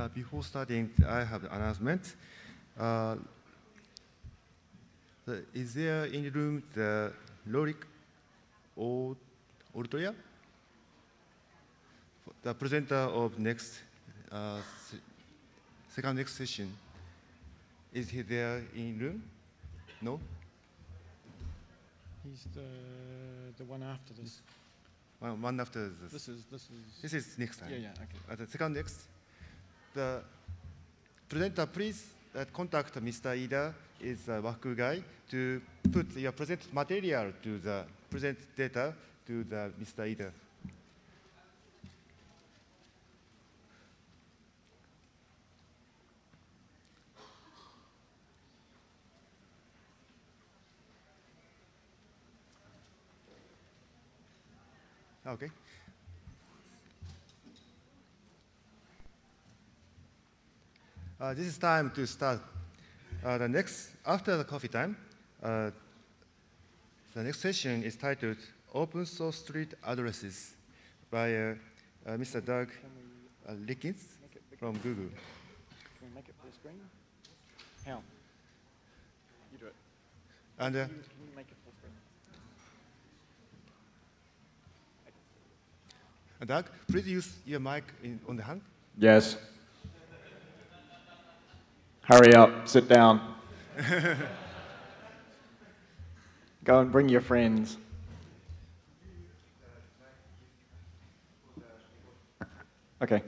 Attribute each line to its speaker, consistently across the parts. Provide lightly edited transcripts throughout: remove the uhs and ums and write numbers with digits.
Speaker 1: Before starting, I have an announcement. Is there in the room the Loïc or Ortola? The presenter of next next session. Is he there in room? No?
Speaker 2: He's the one after this.
Speaker 1: One after this. This is next time.
Speaker 2: Yeah, okay.
Speaker 1: The second next. The presenter, please contact Mr. Ida, is a work guy, to put your present material to the present data to the Mr. Ida. Okay. This is time to start. After the coffee time, the next session is titled Open Source Street Addresses by Mr. Doug Rinckes from Google.
Speaker 2: Can we make it full screen? How? You do it.
Speaker 1: And
Speaker 2: can you make it full screen?
Speaker 1: Doug, please use your mic on the hand.
Speaker 3: Yes. Hurry up, sit down. Go and bring your friends. Okay.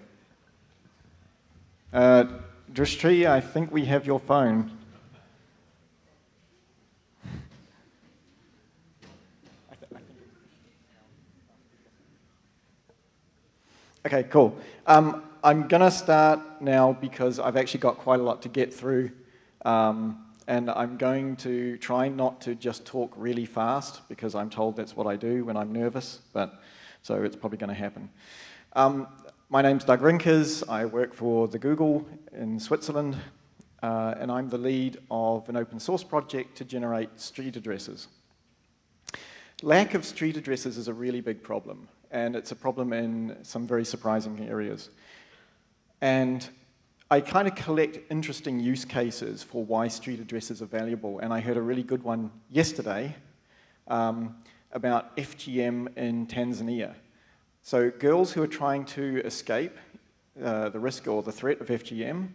Speaker 3: Drishti, I think we have your phone. Okay, cool. I'm going to start now because I've actually got quite a lot to get through, and I'm going to try not to just talk really fast because I'm told that's what I do when I'm nervous, so it's probably going to happen. My name's Doug Rinckes. I work for the Google in Switzerland, and I'm the lead of an open source project to generate street addresses. Lack of street addresses is a really big problem, and it's a problem in some very surprising areas. And I kind of collect interesting use cases for why street addresses are valuable, and I heard a really good one yesterday about FGM in Tanzania. So girls who are trying to escape the risk or the threat of FGM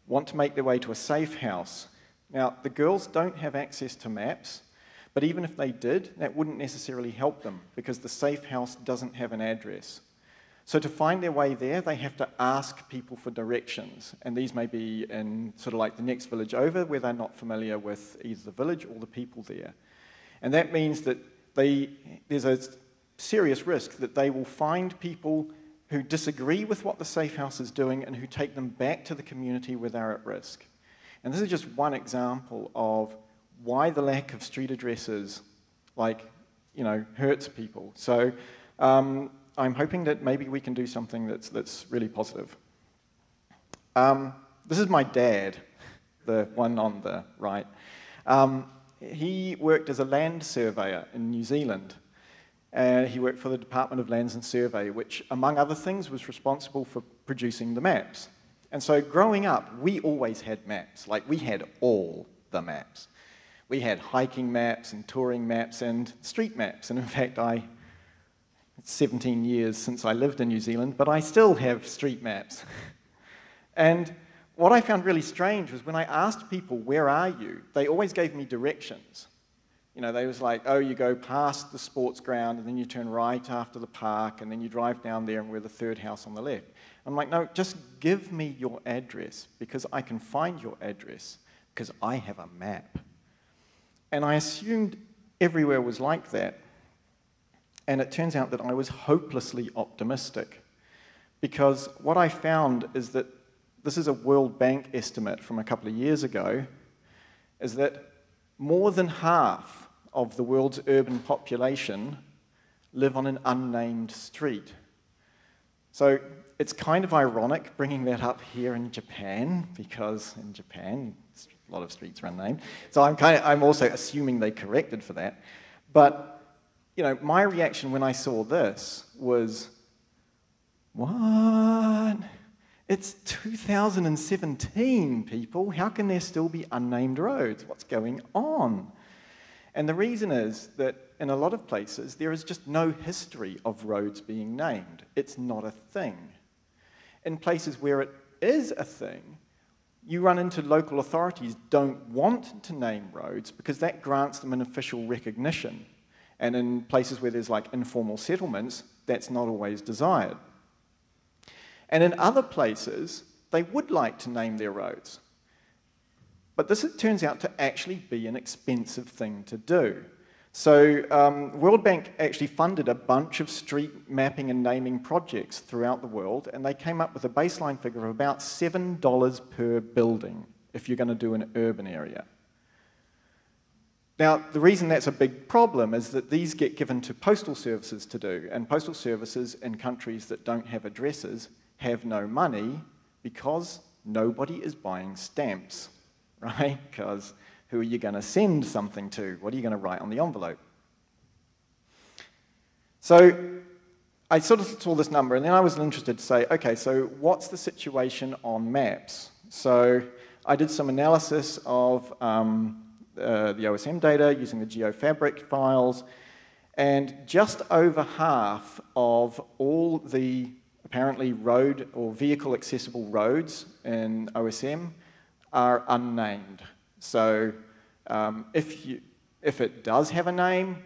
Speaker 3: want to make their way to a safe house. Now, the girls don't have access to maps, but even if they did, that wouldn't necessarily help them because the safe house doesn't have an address. So to find their way there, they have to ask people for directions. And these may be in sort of like the next village over where they're not familiar with either the village or the people there. And that means that there's a serious risk that they will find people who disagree with what the safe house is doing and who take them back to the community where they're at risk. And this is just one example of why the lack of street addresses, hurts people. So I'm hoping that maybe we can do something that's really positive. This is my dad, the one on the right. He worked as a land surveyor in New Zealand. And he worked for the Department of Lands and Survey, which, among other things, was responsible for producing the maps. And so growing up, we always had maps. Like, we had all the maps. We had hiking maps and touring maps and street maps. And in fact, it's 17 years since I lived in New Zealand, but I still have street maps. And what I found really strange was when I asked people, where are you? They always gave me directions. You know, they was like, oh, you go past the sports ground, and then you turn right after the park, and then you drive down there, and we're the third house on the left. I'm like, no, just give me your address, because I can find your address, because I have a map. And I assumed everywhere was like that. And it turns out that I was hopelessly optimistic, because what I found is that this is a World Bank estimate from a couple of years ago, is that more than half of the world's urban population live on an unnamed street. So it's kind of ironic bringing that up here in Japan, because in Japan, a lot of streets are unnamed. So I'm also assuming they corrected for that. But, you know, my reaction when I saw this was, what? It's 2017, people. How can there still be unnamed roads? What's going on? And the reason is that in a lot of places, there is just no history of roads being named. It's not a thing. In places where it is a thing, you run into local authorities don't want to name roads because that grants them an official recognition. And in places where there's like informal settlements, that's not always desired. And in other places, they would like to name their roads. But this turns out to actually be an expensive thing to do. So World Bank actually funded a bunch of street mapping and naming projects throughout the world, and they came up with a baseline figure of about $7 per building if you're going to do an urban area. Now, the reason that's a big problem is that these get given to postal services to do, and postal services in countries that don't have addresses have no money because nobody is buying stamps, right? Because who are you going to send something to? What are you going to write on the envelope? So I sort of saw this number, and then I was interested to say, okay, so what's the situation on maps? So I did some analysis of the OSM data using the GeoFabric files, and just over half of all the apparently road or vehicle accessible roads in OSM are unnamed. So if it does have a name,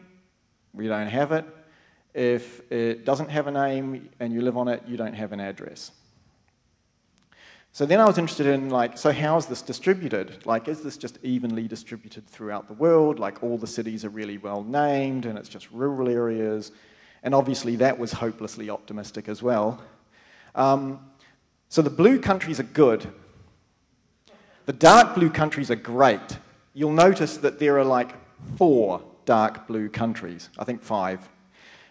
Speaker 3: we don't have it. If it doesn't have a name and you live on it, you don't have an address. So then I was interested in, like, so how is this distributed? Like, is this just evenly distributed throughout the world? Like, all the cities are really well named and it's just rural areas? And obviously that was hopelessly optimistic as well. So the blue countries are good. The dark blue countries are great. You'll notice that there are like 4 dark blue countries, I think 5.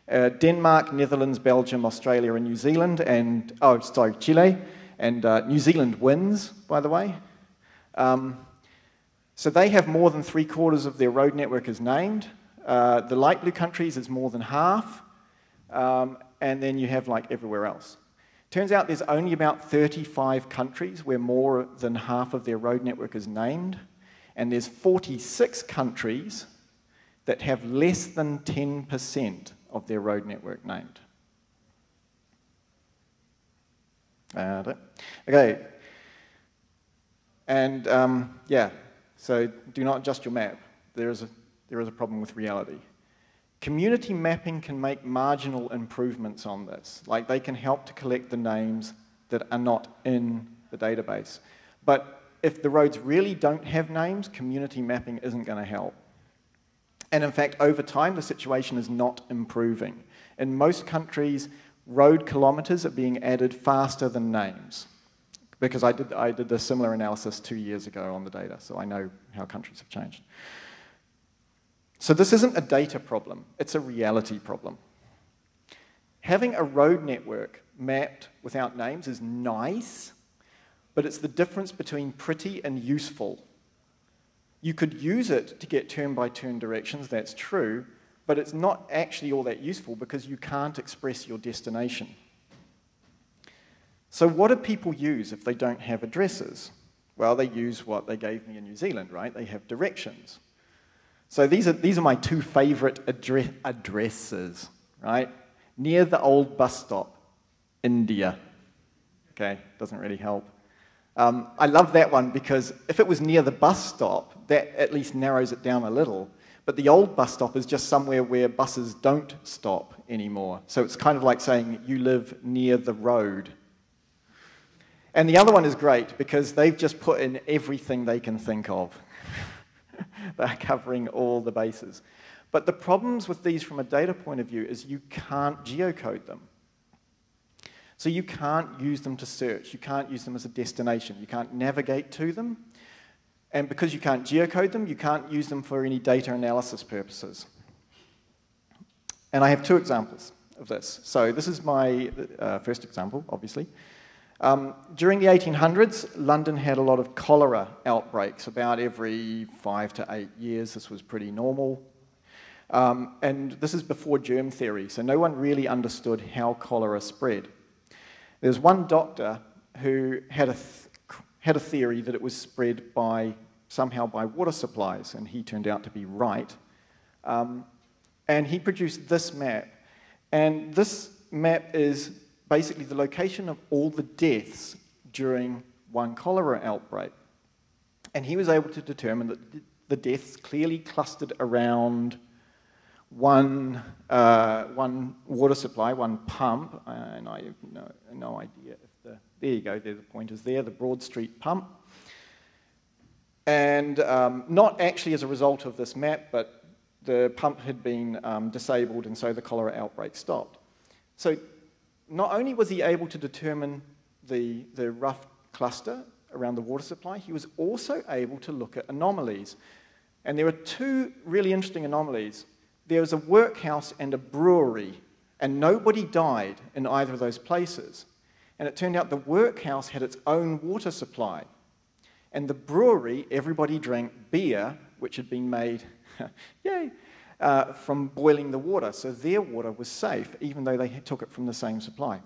Speaker 3: Denmark, Netherlands, Belgium, Australia, and New Zealand, and, oh, sorry, Chile, and New Zealand wins, by the way. So they have more than 3/4 of their road network is named. The light blue countries is more than half, and then you have like everywhere else. Turns out there's only about 35 countries where more than half of their road network is named, and there's 46 countries that have less than 10% of their road network named. Okay, and yeah, so do not adjust your map. There is a problem with reality. Community mapping can make marginal improvements on this. Like, they can help to collect the names that are not in the database. But if the roads really don't have names, community mapping isn't going to help. And in fact, over time, the situation is not improving. In most countries, road kilometers are being added faster than names. Because I did a similar analysis 2 years ago on the data, so I know how countries have changed. So this isn't a data problem, it's a reality problem. Having a road network mapped without names is nice, but it's the difference between pretty and useful. You could use it to get turn-by-turn directions, that's true, but it's not actually all that useful because you can't express your destination. So what do people use if they don't have addresses? Well, they use what they gave me in New Zealand, right? They have directions. So these are my 2 favorite addresses, right? Near the old bus stop, India. Okay, doesn't really help. I love that one because if it was near the bus stop, that at least narrows it down a little. But the old bus stop is just somewhere where buses don't stop anymore. So it's kind of like saying you live near the road. And the other one is great because they've just put in everything they can think of. They're covering all the bases. But the problems with these from a data point of view is you can't geocode them. So you can't use them to search. You can't use them as a destination. You can't navigate to them. And because you can't geocode them, you can't use them for any data analysis purposes. And I have 2 examples of this. So this is my first example, obviously. During the 1800s, London had a lot of cholera outbreaks. About every 5 to 8 years, this was pretty normal. And this is before germ theory, so no one really understood how cholera spread. There's one doctor who had a theory that it was spread somehow by water supplies, and he turned out to be right. And he produced this map. And this map is basically the location of all the deaths during one cholera outbreak. And he was able to determine that the deaths clearly clustered around one water supply, one pump, and I have no idea if there you go, there the pointers there, the Broad Street pump. And not actually as a result of this map, but the pump had been disabled, and so the cholera outbreak stopped. So not only was he able to determine the rough cluster around the water supply, he was also able to look at anomalies. And there are two really interesting anomalies. There was a workhouse and a brewery, and nobody died in either of those places. And it turned out the workhouse had its own water supply. And the brewery, everybody drank beer, which had been made, yay, from boiling the water. So their water was safe, even though they took it from the same supply.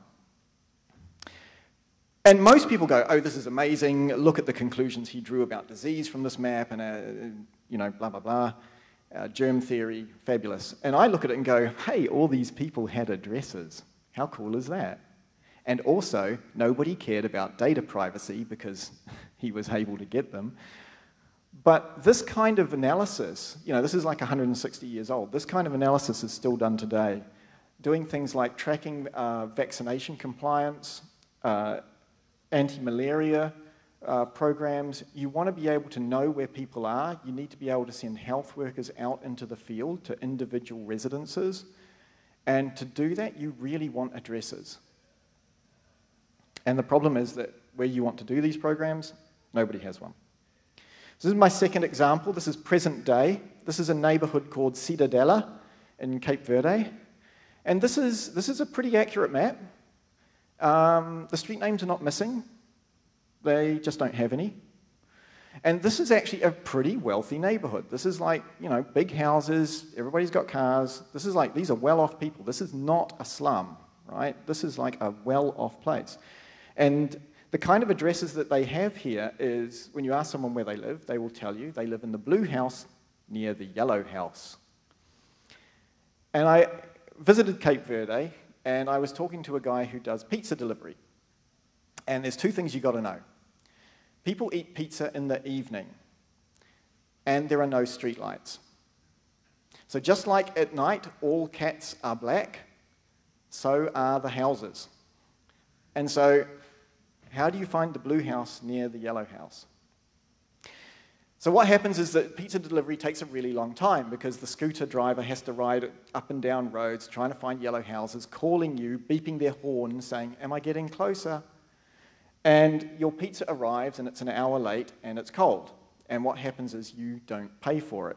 Speaker 3: And most people go, oh, this is amazing. Look at the conclusions he drew about disease from this map, and, blah, blah, blah. Germ theory, fabulous. And I look at it and go, hey, all these people had addresses. How cool is that? And also, nobody cared about data privacy because he was able to get them. But this kind of analysis, this is like 160 years old. This kind of analysis is still done today. Doing things like tracking vaccination compliance, anti-malaria programs. You want to be able to know where people are. You need to be able to send health workers out into the field to individual residences. And to do that, you really want addresses. And the problem is that where you want to do these programs, nobody has one. So this is my second example. This is present day. This is a neighborhood called Cidadela in Cape Verde. And this is a pretty accurate map. The street names are not missing. They just don't have any. And this is actually a pretty wealthy neighborhood. This is like, big houses, everybody's got cars. This is like, these are well-off people. This is not a slum, right? This is like a well-off place. And the kind of addresses that they have here is, when you ask someone where they live, they will tell you they live in the blue house near the yellow house. And I visited Cape Verde, and I was talking to a guy who does pizza delivery. And there's two things you've got to know. People eat pizza in the evening, and there are no streetlights. So just like at night, all cats are black, so are the houses. And so how do you find the blue house near the yellow house? So what happens is that pizza delivery takes a really long time because the scooter driver has to ride up and down roads trying to find yellow houses, calling you, beeping their horn, saying, am I getting closer? And your pizza arrives and it's an hour late and it's cold. And what happens is you don't pay for it.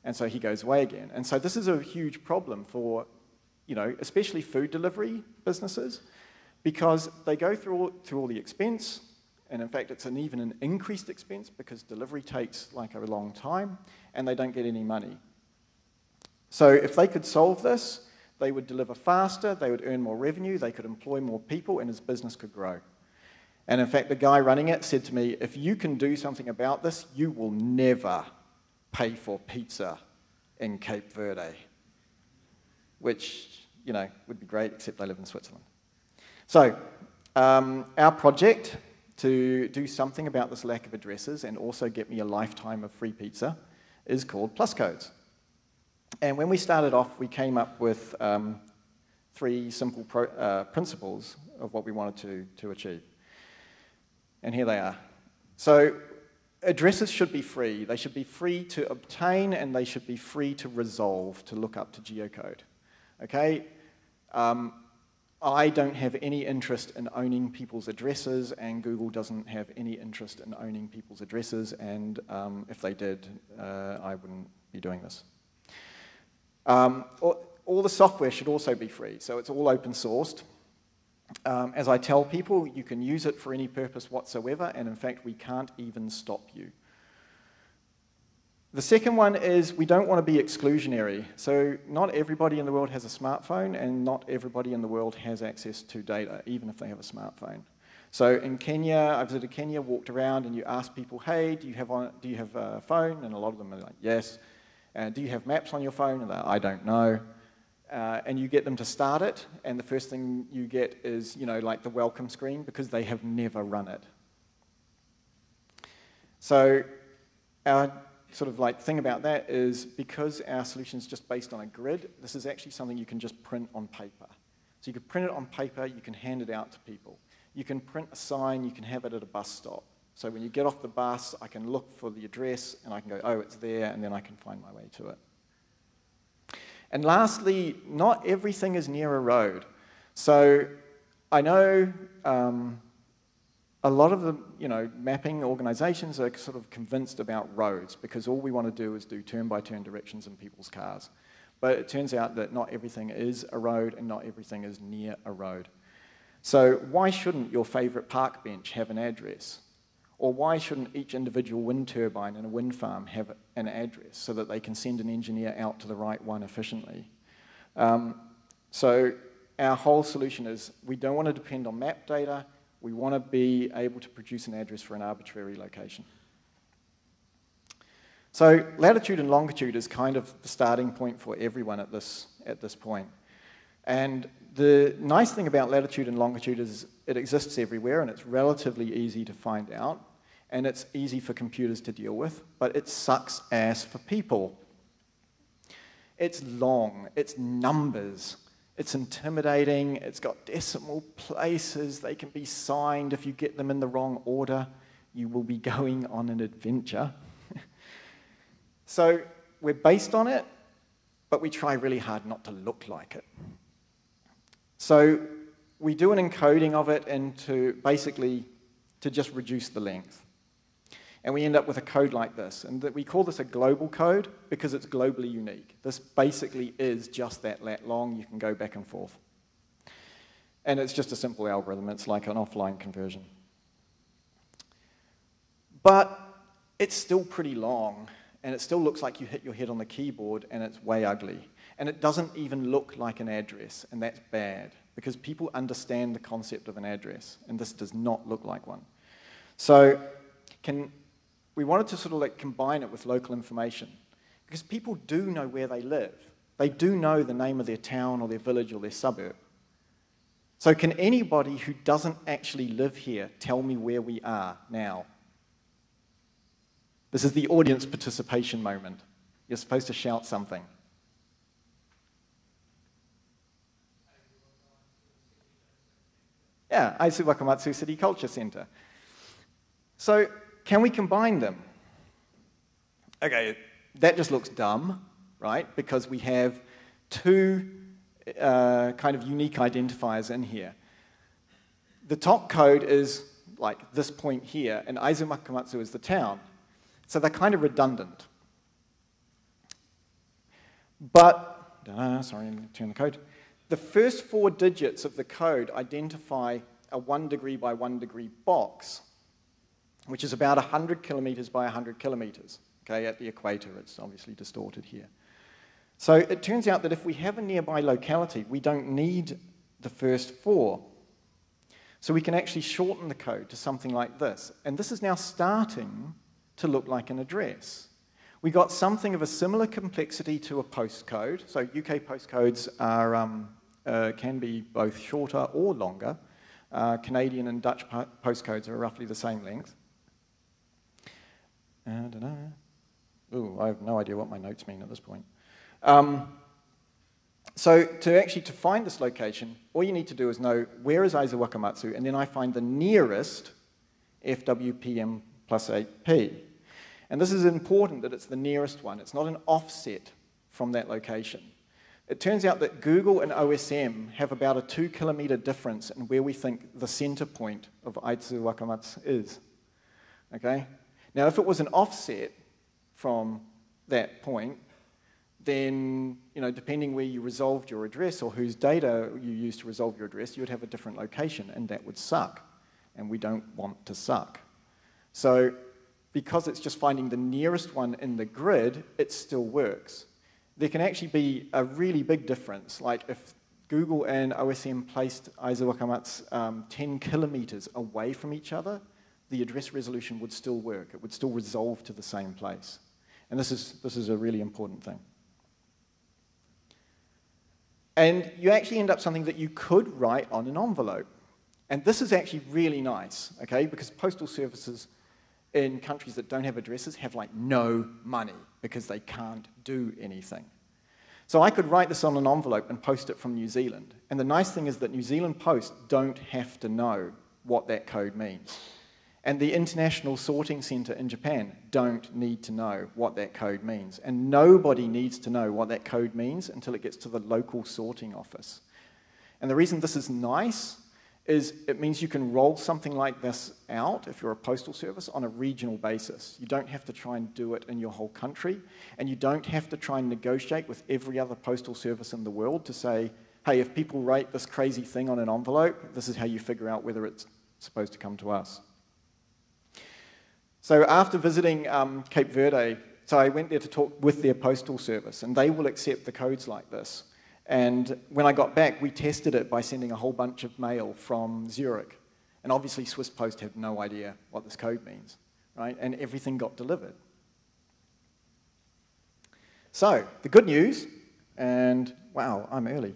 Speaker 3: And so he goes away again. And so this is a huge problem for, especially food delivery businesses, because they go through all the expense, and in fact it's even an increased expense because delivery takes like a long time, and they don't get any money. So if they could solve this, they would deliver faster, they would earn more revenue, they could employ more people, and his business could grow. And in fact, the guy running it said to me, if you can do something about this, you will never pay for pizza in Cape Verde, which, would be great, except I live in Switzerland. So, our project to do something about this lack of addresses and also get me a lifetime of free pizza is called Plus Codes. And when we started off, we came up with 3 simple principles of what we wanted to achieve. And here they are. So addresses should be free. They should be free to obtain, and they should be free to resolve, to look up to geocode. Okay? I don't have any interest in owning people's addresses, and Google doesn't have any interest in owning people's addresses, and if they did, I wouldn't be doing this. All the software should also be free, so it's all open sourced. As I tell people, you can use it for any purpose whatsoever, and in fact, we can't even stop you. The second one is we don't want to be exclusionary. So not everybody in the world has a smartphone, and not everybody in the world has access to data, even if they have a smartphone. So in Kenya, I visited Kenya, walked around, and you ask people, hey, do you have a phone? And a lot of them are like, yes. Do you have maps on your phone? And they're like, I don't know. And you get them to start it, and the first thing you get is, like the welcome screen, because they have never run it. So our sort of like thing about that is, because our solution is just based on a grid, this is actually something you can just print on paper. So you can print it on paper, you can hand it out to people. You can print a sign, you can have it at a bus stop. So when you get off the bus, I can look for the address, and I can go, oh, it's there, and then I can find my way to it. And lastly, not everything is near a road. So I know a lot of the mapping organizations are sort of convinced about roads, because all we want to do is do turn-by-turn directions in people's cars. But it turns out that not everything is a road, and not everything is near a road. So why shouldn't your favorite park bench have an address? Or why shouldn't each individual wind turbine in a wind farm have an address so that they can send an engineer out to the right one efficiently? So our whole solution is, we don't want to depend on map data. We want to be able to produce an address for an arbitrary location. So latitude and longitude is kind of the starting point for everyone at this point. And the nice thing about latitude and longitude is it exists everywhere, and it's relatively easy to find out, and it's easy for computers to deal with, but it sucks ass for people. It's long, it's numbers, it's intimidating, it's got decimal places, they can be signed. If you get them in the wrong order, you will be going on an adventure. So we're based on it, but we try really hard not to look like it. So we do an encoding of it basically to just reduce the length. And we end up with a code like this. And we call this a global code because it's globally unique. This basically is just that lat long. You can go back and forth. And it's just a simple algorithm. It's like an offline conversion. But it's still pretty long. And it still looks like you hit your head on the keyboard, and it's way ugly. And it doesn't even look like an address, and that's bad, because people understand the concept of an address, and this does not look like one. So we wanted to sort of like combine it with local information, because people do know where they live. They do know the name of their town or their village or their suburb. So can anybody who doesn't actually live here tell me where we are now? This is the audience participation moment. You're supposed to shout something. Yeah, Aizu Wakamatsu City Culture Center. So can we combine them? Okay, that just looks dumb, right? Because we have two kind of unique identifiers in here. The top code is like this point here, and Aizu Wakamatsu is the town. So they're kind of redundant. But, sorry, I'm going to turn the code. The first 4 digits of the code identify a 1 degree by 1 degree box, which is about 100 kilometers by 100 kilometers. Okay, at the equator, it's obviously distorted here. So it turns out that if we have a nearby locality, we don't need the first 4. So we can actually shorten the code to something like this. And this is now starting to look like an address. We got something of a similar complexity to a postcode. So UK postcodes can be both shorter or longer. Canadian and Dutch postcodes are roughly the same length. Ooh, I have no idea what my notes mean at this point. So to find this location, all you need to do is know where is Aizu Wakamatsu, and then I find the nearest FWPM plus 8P. And this is important that it's the nearest one. It's not an offset from that location. It turns out that Google and OSM have about a 2 kilometer difference in where we think the center point of Aizu Wakamatsu is. Okay? Now, if it was an offset from that point, then, depending where you resolved your address or whose data you used to resolve your address, you would have a different location, and that would suck. And we don't want to suck. So, because it's just finding the nearest one in the grid, it still works. There can actually be a really big difference. Like if Google and OSM placed Aizawakamats 10 kilometers away from each other, the address resolution would still work. It would still resolve to the same place. And this is a really important thing. And you actually end up something that you could write on an envelope. And this is actually really nice, okay? Because postal services in countries that don't have addresses have like no money because they can't do anything. So I could write this on an envelope and post it from New Zealand. And the nice thing is that New Zealand Post don't have to know what that code means. And the International Sorting Center in Japan don't need to know what that code means. And nobody needs to know what that code means until it gets to the local sorting office. And the reason this is nice is it means you can roll something like this out, if you're a postal service, on a regional basis. You don't have to try and do it in your whole country, and you don't have to try and negotiate with every other postal service in the world to say, hey, if people write this crazy thing on an envelope, this is how you figure out whether it's supposed to come to us. So after visiting Cape Verde, so I went there to talk with their postal service, and they will accept the codes like this. And when I got back, we tested it by sending a whole bunch of mail from Zurich. And obviously, Swiss Post have no idea what this code means, right? And everything got delivered. So the good news, and wow, I'm early,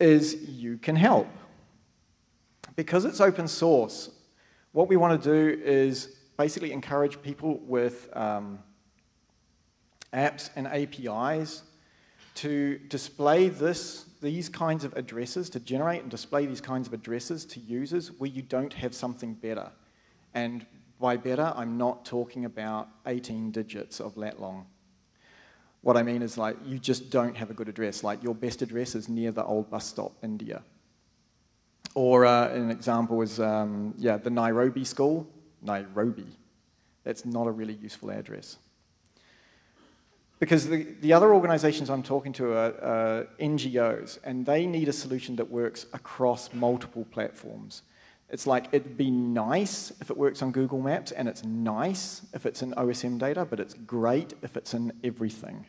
Speaker 3: is you can help. Because it's open source, what we want to do is basically encourage people with apps and APIs to display these kinds of addresses, to generate and display these kinds of addresses to users where you don't have something better. And by better, I'm not talking about 18 digits of lat long. What I mean is like you just don't have a good address. Like your best address is near the old bus stop, India. Or an example is, the Nairobi school. Nairobi. That's not a really useful address. Because the other organizations I'm talking to are NGOs, and they need a solution that works across multiple platforms. It's like, it'd be nice if it works on Google Maps, and it's nice if it's in OSM data, but it's great if it's in everything.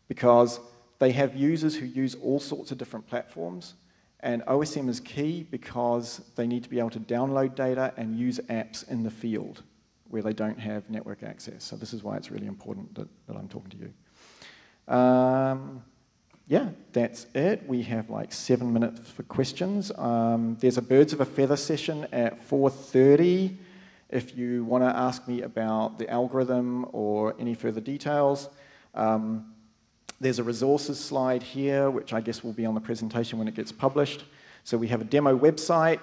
Speaker 3: Because they have users who use all sorts of different platforms, and OSM is key because they need to be able to download data and use apps in the field where they don't have network access. So this is why it's really important that I'm talking to you. Yeah, that's it. We have like 7 minutes for questions. There's a Birds of a Feather session at 4:30 if you want to ask me about the algorithm or any further details. There's a resources slide here, which I guess will be on the presentation when it gets published. So we have a demo website.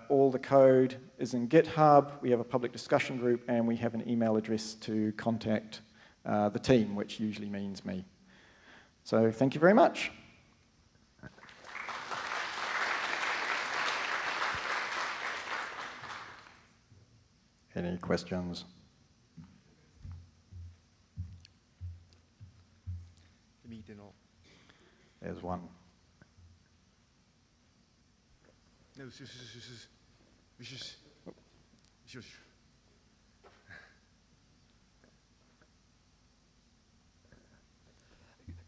Speaker 3: All the code is in GitHub. We have a public discussion group, and we have an email address to contact the team, which usually means me. So thank you very much. Any questions? There's one.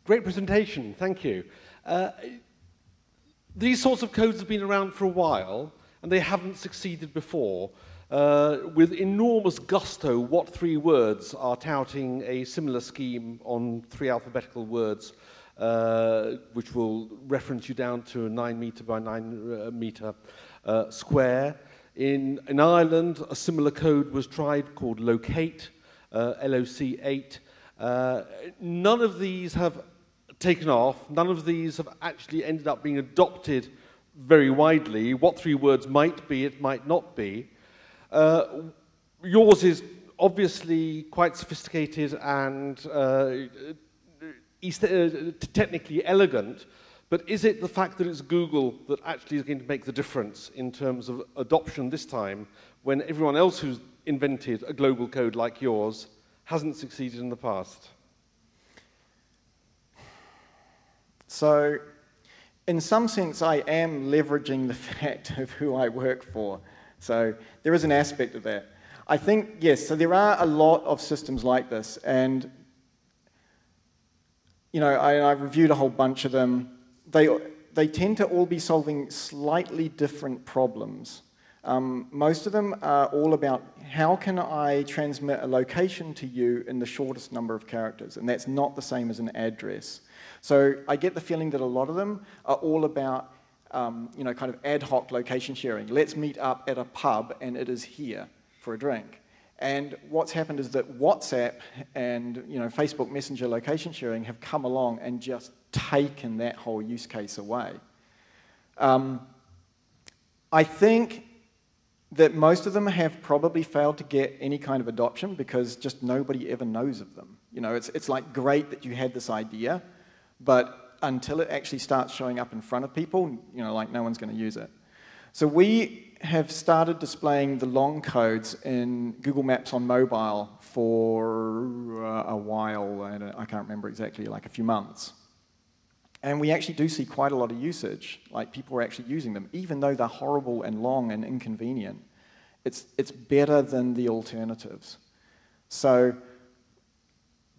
Speaker 4: Great presentation, thank you. These sorts of codes have been around for a while, and they haven't succeeded before. With enormous gusto, What 3 Words are touting a similar scheme on 3 alphabetical words, which will reference you down to a 9 meter by 9 meter square. In Ireland, a similar code was tried called Locate, LOC8. None of these have taken off. None of these have actually ended up being adopted very widely. What 3 Words might be, it might not be. Yours is obviously quite sophisticated and technically elegant, but is it the fact that it's Google that actually is going to make the difference in terms of adoption this time, when everyone else who's invented a global code like yours hasn't succeeded in the past?
Speaker 3: So, in some sense, I am leveraging the fact of who I work for. So, there is an aspect of that. I think, yes, so there are a lot of systems like this, and you know, I reviewed a whole bunch of them. they tend to all be solving slightly different problems. Most of them are all about how can I transmit a location to you in the shortest number of characters, and that's not the same as an address. So I get the feeling that a lot of them are all about kind of ad hoc location sharing. Let's meet up at a pub, and it is here for a drink. And what's happened is that WhatsApp and Facebook Messenger location sharing have come along and just taken that whole use case away. I think that most of them have probably failed to get any kind of adoption because just nobody ever knows of them. It's like great that you had this idea, but until it actually starts showing up in front of people, like no one's going to use it. So we have started displaying the long codes in Google Maps on mobile for a while, and I can't remember exactly, like a few months. And we actually do see quite a lot of usage, like people are actually using them, even though they're horrible and long and inconvenient. It's better than the alternatives. So,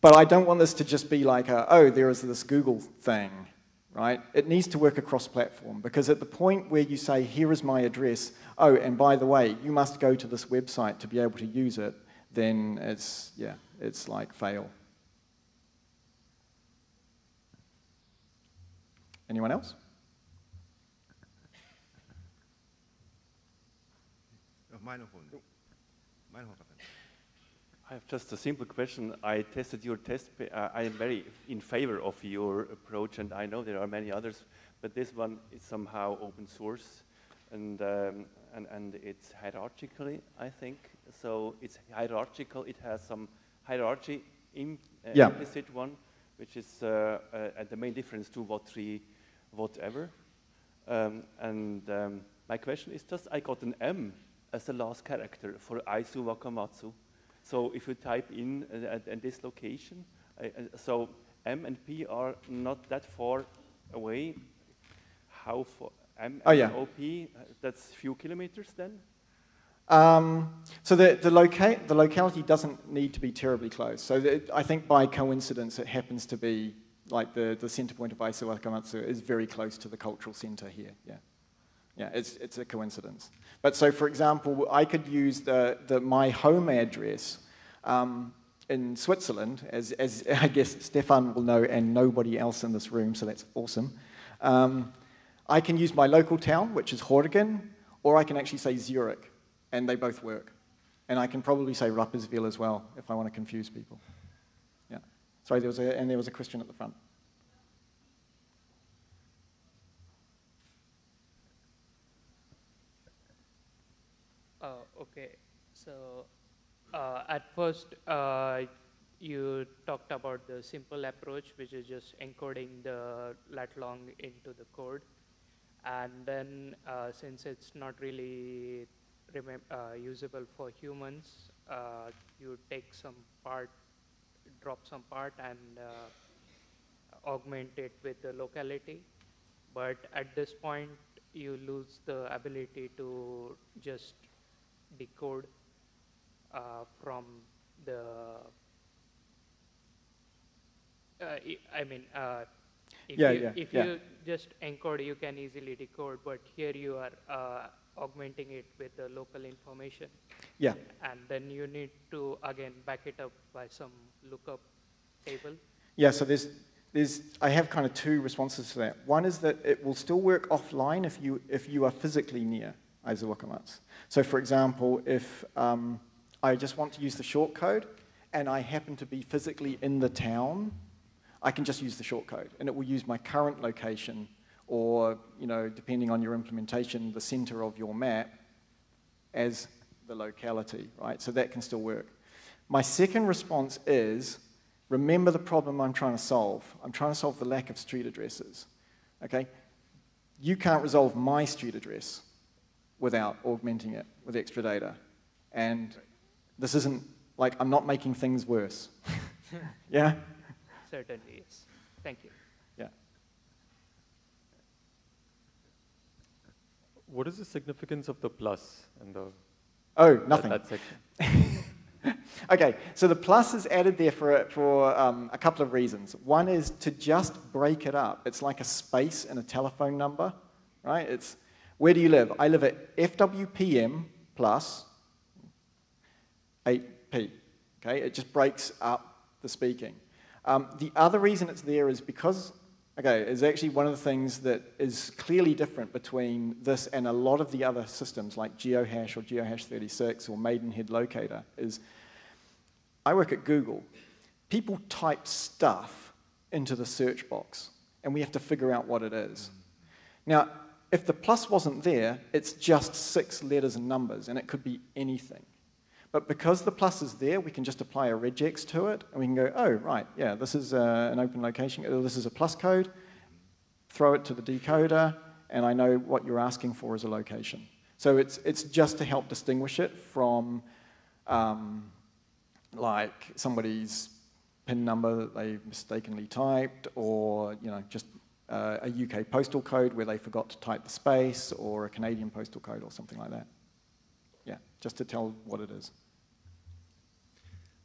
Speaker 3: but I don't want this to just be like, oh, there is this Google thing, right? It needs to work across platform, because at the point where you say, here is my address, oh, and by the way, you must go to this website to be able to use it, then it's like fail. Anyone else?
Speaker 5: I have just a simple question. I tested your test. I am very in favor of your approach, and I know there are many others, but this one is somehow open source, and it's hierarchically, I think. So it's hierarchical. It has some hierarchy implicit one, which is the main difference to what3 whatever. My question is just, I got an M as the last character for Aizu Wakamatsu. So if you type in this location, so M and P are not that far away. How far? M and OP, that's few kilometers then?
Speaker 3: So the locality doesn't need to be terribly close. So I think by coincidence it happens to be like the center point of Aizu Wakamatsu is very close to the cultural center here. Yeah, it's a coincidence. But so, for example, I could use my home address in Switzerland, as I guess Stefan will know, and nobody else in this room, so that's awesome. I can use my local town, which is Horgen, or I can actually say Zurich, and they both work. And I can probably say Rapperswil as well, if I want to confuse people. Yeah. Sorry, there was a question at the front.
Speaker 6: Okay, so at first you talked about the simple approach, which is just encoding the lat long into the code, and then since it's not really usable for humans, you take some part, drop some part, and augment it with the locality. But at this point, you lose the ability to just decode from the, if you just encode, you can easily decode, but here you are augmenting it with the local information.
Speaker 3: Yeah.
Speaker 6: And then you need to, again, back it up by some lookup table.
Speaker 3: Yeah, so I have kind of two responses to that. One is that it will still work offline if you are physically near Aizu Wakamatsu. So for example, if I just want to use the shortcode and I happen to be physically in the town, I can just use the shortcode and it will use my current location or, depending on your implementation, the center of your map as the locality, right? So that can still work. My second response is, remember the problem I'm trying to solve. I'm trying to solve the lack of street addresses, okay? You can't resolve my street address without augmenting it with extra data. And this isn't, like, I'm not making things worse. Yeah?
Speaker 6: Certainly, yes. Thank you.
Speaker 3: Yeah.
Speaker 7: What is the significance of the plus and the
Speaker 3: Oh, nothing.
Speaker 7: that section?
Speaker 3: Okay, so the plus is added there for a couple of reasons. One is to just break it up. It's like a space in a telephone number, right? It's, where do you live? I live at FWPM plus 8P, okay? It just breaks up the speaking. The other reason it's there is because, okay, is actually one of the things that is clearly different between this and a lot of the other systems like GeoHash or GeoHash36 or Maidenhead Locator is, I work at Google. People type stuff into the search box, and we have to figure out what it is. Now, if the plus wasn't there, it's just 6 letters and numbers, and it could be anything. But because the plus is there, we can just apply a regex to it, and we can go, oh, right, yeah, this is an open location, or this is a plus code, throw it to the decoder, and I know what you're asking for is a location. So it's just to help distinguish it from like somebody's PIN number that they mistakenly typed, or just a UK postal code where they forgot to type the space, or a Canadian postal code or something like that. Yeah, just to tell what it is.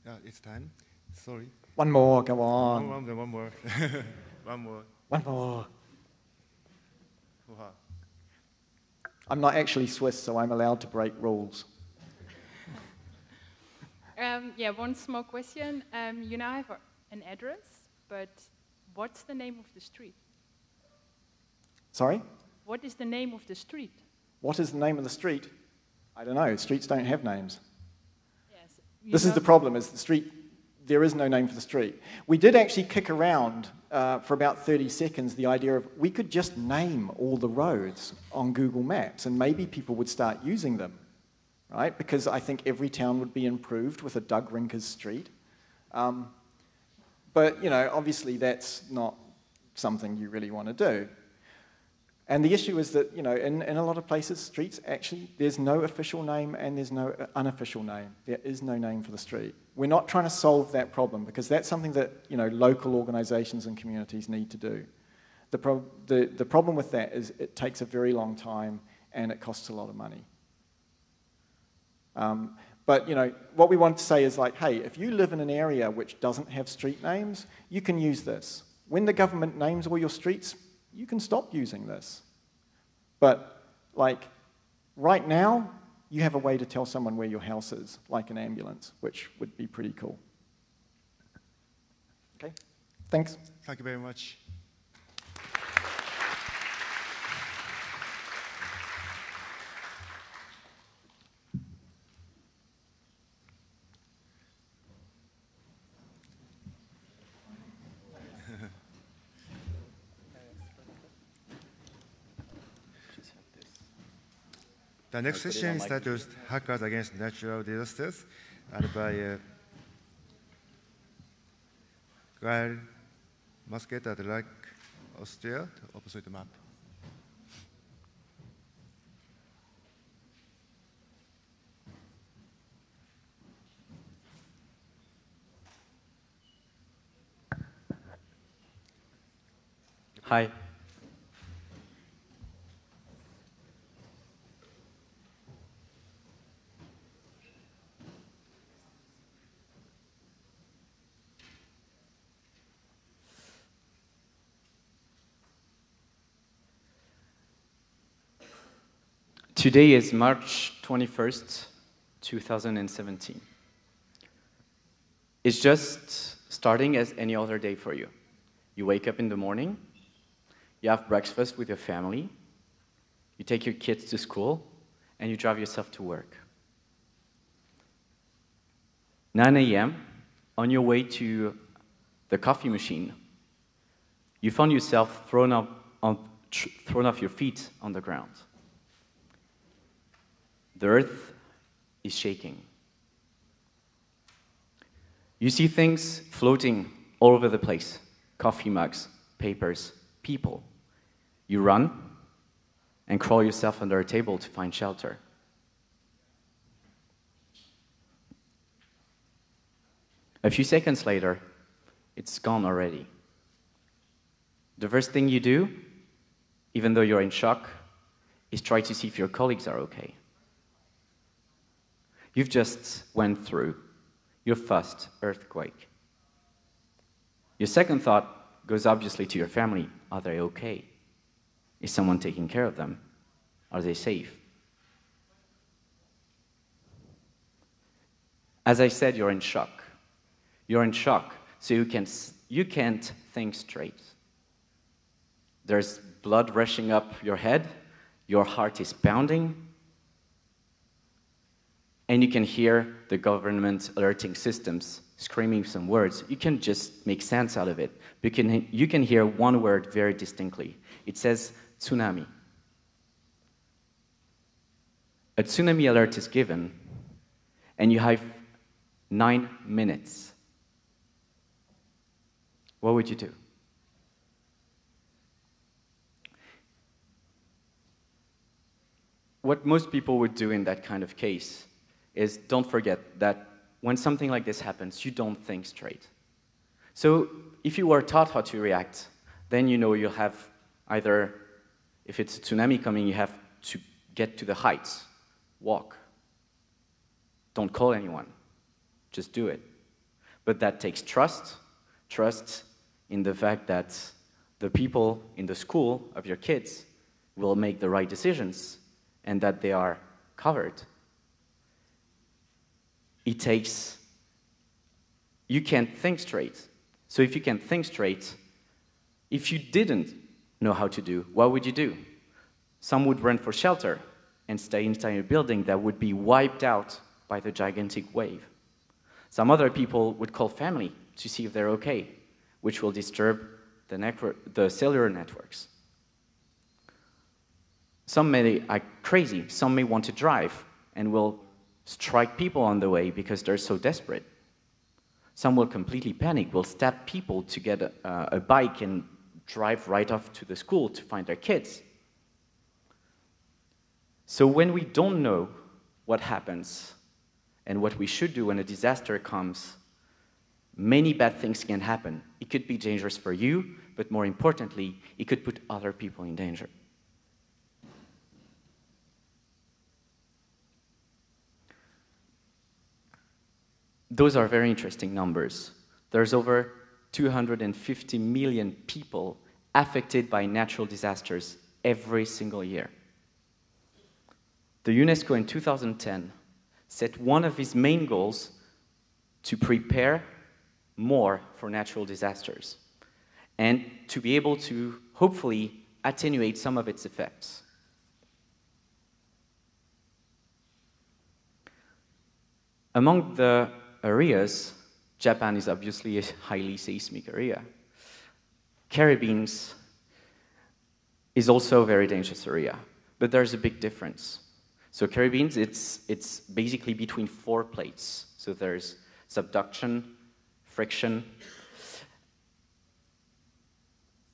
Speaker 1: Yeah, it's time. Sorry.
Speaker 3: One more, go on.
Speaker 1: One more. One more.
Speaker 3: One more.
Speaker 1: Wow.
Speaker 3: I'm not actually Swiss, so I'm allowed to break rules.
Speaker 7: Yeah, one small question. You now have an address, but what's the name of the street?
Speaker 3: Sorry?
Speaker 7: What is the name of the street?
Speaker 3: What is the name of the street? I don't know. Streets don't have names.
Speaker 7: Yes.
Speaker 3: This is the problem, is the street, there is no name for the street. We did actually kick around for about 30 seconds the idea of we could just name all the roads on Google Maps, and maybe people would start using them, right? Because I think every town would be improved with a Doug Rinckes street. But, obviously that's not something you really want to do. And the issue is that, in a lot of places, streets, actually, there's no official name and there's no unofficial name. There is no name for the street. We're not trying to solve that problem, because that's something that, local organizations and communities need to do. The problem with that is it takes a very long time and it costs a lot of money. But, what we want to say is like, hey, if you live in an area which doesn't have street names, you can use this. When the government names all your streets, you can stop using this. But, like, right now, you have a way to tell someone where your house is, like an ambulance, which would be pretty cool. Okay, thanks.
Speaker 1: Thank you very much. The next session is titled Hackers Against Natural Disasters, and by Gael, Musquet, and Loïc, Austria, to OpenStreetMap.
Speaker 8: Hi. Today is March 21st, 2017. It's just starting as any other day for you. You wake up in the morning, you have breakfast with your family, you take your kids to school, and you drive yourself to work. 9 a.m., on your way to the coffee machine, you found yourself thrown off your feet on the ground. The earth is shaking. You see things floating all over the place. Coffee mugs, papers, people. You run and crawl yourself under a table to find shelter. A few seconds later, it's gone already. The first thing you do, even though you're in shock, is try to see if your colleagues are okay. You've just went through Your first earthquake. Your second thought goes obviously to your family. Are they okay? Is someone taking care of them? Are they safe? As I said, you're in shock. You're in shock, so you can't think straight. There's blood rushing up your head, your heart is pounding, and you can hear the government alerting systems screaming some words. You can just make sense out of it. You can hear one word very distinctly. It says tsunami. A tsunami alert is given, and you have 9 minutes. What would you do? What most people would do in that kind of case is don't forget that when something like this happens, you don't think straight. So if you were taught how to react, then you know you'll have either, if it's a tsunami coming, you have to get to the heights, walk. Don't call anyone, just do it. But that takes trust in the fact that the people in the school of your kids will make the right decisions and that they are covered. You can't think straight. So if you can't think straight, if you didn't know how to do, what would you do? Some would run for shelter and stay inside a building that would be wiped out by the gigantic wave. Some other people would call family to see if they're okay, which will disturb the cellular networks. Some may act crazy, some may want to drive and will strike people on the way because they're so desperate. Some will completely panic, will stab people to get a bike and drive right off to the school to find their kids. So when we don't know what happens and what we should do when a disaster comes, many bad things can happen. It could be dangerous for you, but more importantly, it could put other people in danger. Those are very interesting numbers. There's over 250 million people affected by natural disasters every single year. The UNESCO in 2010 set one of its main goals to prepare more for natural disasters and to be able to hopefully attenuate some of its effects. Among the areas, Japan is obviously a highly seismic area. Caribbean is also a very dangerous area, but there's a big difference. So Caribbean, it's basically between 4 plates. So there's subduction, friction.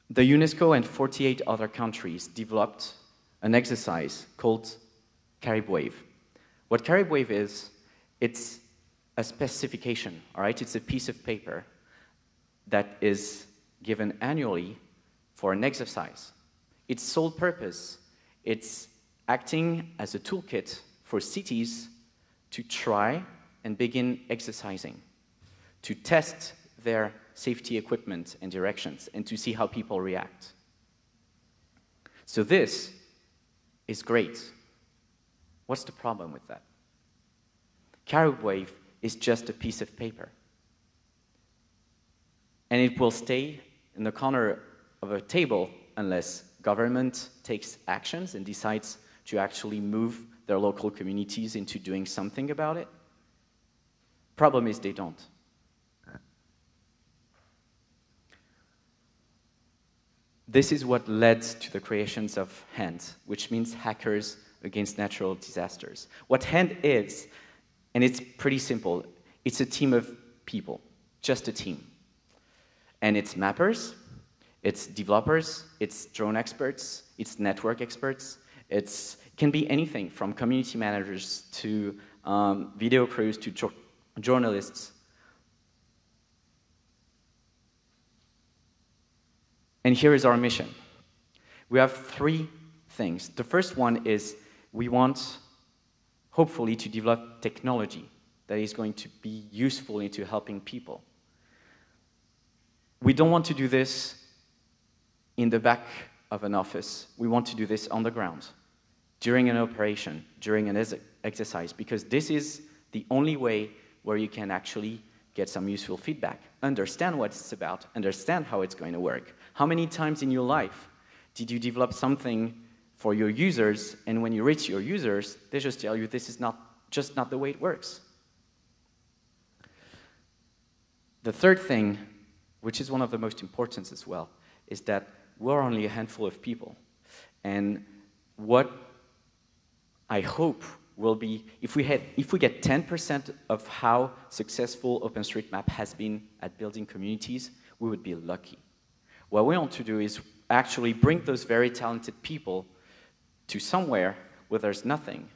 Speaker 8: The UNESCO and 48 other countries developed an exercise called Carib Wave. What Carib Wave is, it's a specification, all right? It's a piece of paper that is given annually for an exercise. Its sole purpose, it's acting as a toolkit for cities to try and begin exercising, to test their safety equipment and directions, and to see how people react. So this is great. What's the problem with that? Carib Wave is just a piece of paper. And it will stay in the corner of a table unless government takes actions and decides to actually move their local communities into doing something about it. Problem is they don't. This is what led to the creations of HAND, which means Hackers Against Natural Disasters. What HAND is, and it's pretty simple, it's a team of people, just a team. And it's mappers, it's developers, it's drone experts, it's network experts, it can be anything from community managers to video crews to journalists. And here is our mission. We have 3 things. The first one is we want, hopefully, to develop technology that is going to be useful into helping people. We don't want to do this in the back of an office. We want to do this on the ground, during an operation, during an exercise, because this is the only way where you can actually get some useful feedback, understand what it's about, understand how it's going to work. How many times in your life did you develop something for your users, and when you reach your users, they just tell you this is just not the way it works? The third thing, which is one of the most important as well, is that we're only a handful of people. And what I hope will be, if we get 10% of how successful OpenStreetMap has been at building communities, we would be lucky. What we want to do is actually bring those very talented people to somewhere where there's nothing,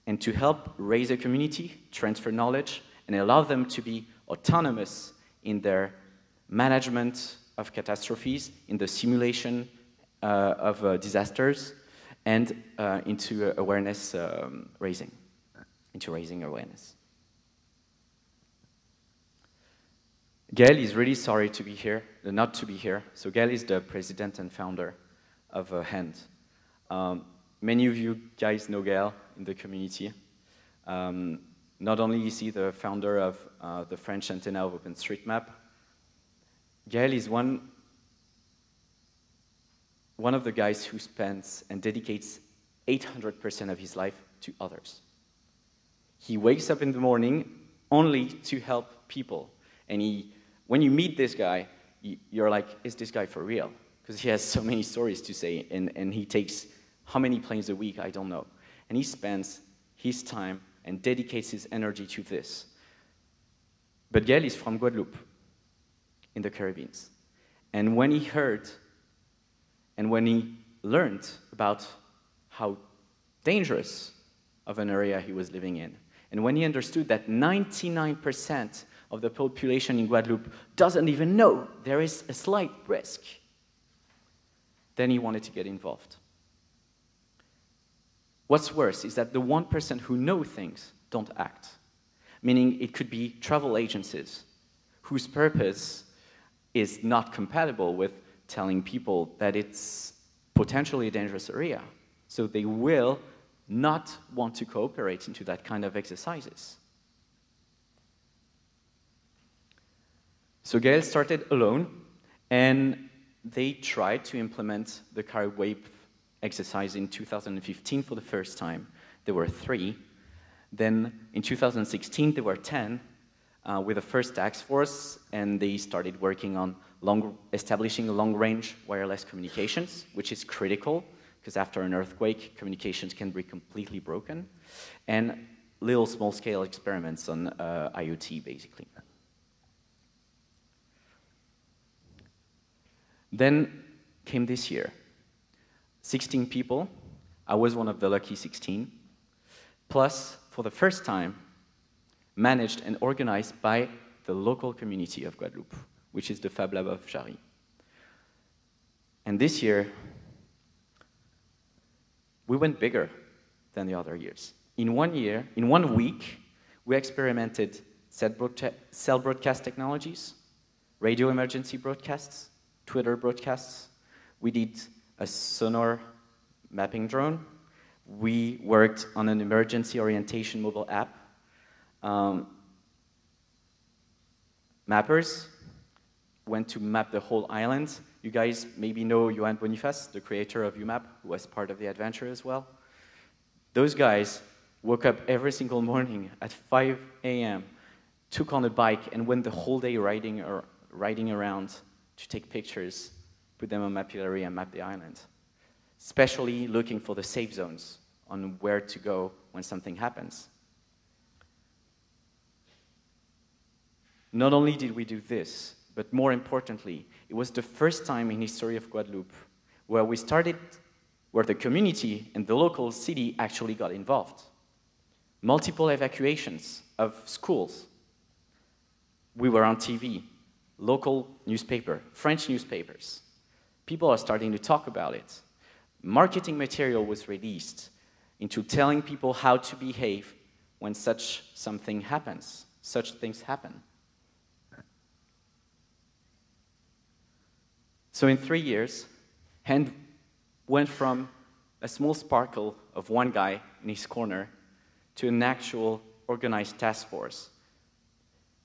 Speaker 8: and to help raise a community, transfer knowledge, and allow them to be autonomous in their management of catastrophes, in the simulation of disasters, and into awareness raising, into raising awareness. Gael is really sorry to be here, not to be here. So Gael is the president and founder of HAND. Many of you guys know Gael in the community. Not only is he the founder of the French antenna of OpenStreetMap, Gael is one of the guys who spends and dedicates 800% of his life to others. He wakes up in the morning only to help people. And when you meet this guy, you're like, is this guy for real? Because he has so many stories to say, and he takes how many planes a week, I don't know. And he spends his time and dedicates his energy to this. But Gael is from Guadeloupe, in the Caribbean. And when he heard, and when he learned about how dangerous of an area he was living in, and when he understood that 99% of the population in Guadeloupe doesn't even know there is a slight risk, then he wanted to get involved. What's worse is that the 1% who know things don't act, meaning it could be travel agencies whose purpose is not compatible with telling people that it's potentially a dangerous area. So they will not want to cooperate into that kind of exercises. So Gael started alone, and they tried to implement the Carib Wave exercise in 2015 for the first time. There were 3. Then in 2016, there were 10 with the first task force, and they started working on establishing long-range wireless communications, which is critical, because after an earthquake, communications can be completely broken, and little small-scale experiments on IoT, basically. Then came this year. 16 people. I was one of the lucky 16. Plus, for the first time, managed and organized by the local community of Guadeloupe, which is the Fab Lab of Jarry. And this year, we went bigger than the other years. In 1 week, we experimented cell broadcast technologies, radio emergency broadcasts, Twitter broadcasts. We did a sonar mapping drone. We worked on an emergency orientation mobile app. Mappers went to map the whole island. You guys maybe know Johan Boniface, the creator of UMAP, who was part of the adventure as well. Those guys woke up every single morning at 5 a.m., took on a bike, and went the whole day riding around to take pictures, put them on Mapillary, and map the island, especially looking for the safe zones on where to go when something happens. Not only did we do this, but more importantly, it was the first time in the history of Guadeloupe where the community and the local city actually got involved. Multiple evacuations of schools. We were on TV, local newspaper, French newspapers. People are starting to talk about it. Marketing material was released into telling people how to behave when such things happen. So in 3 years, Hand went from a small sparkle of one guy in his corner to an actual organized task force.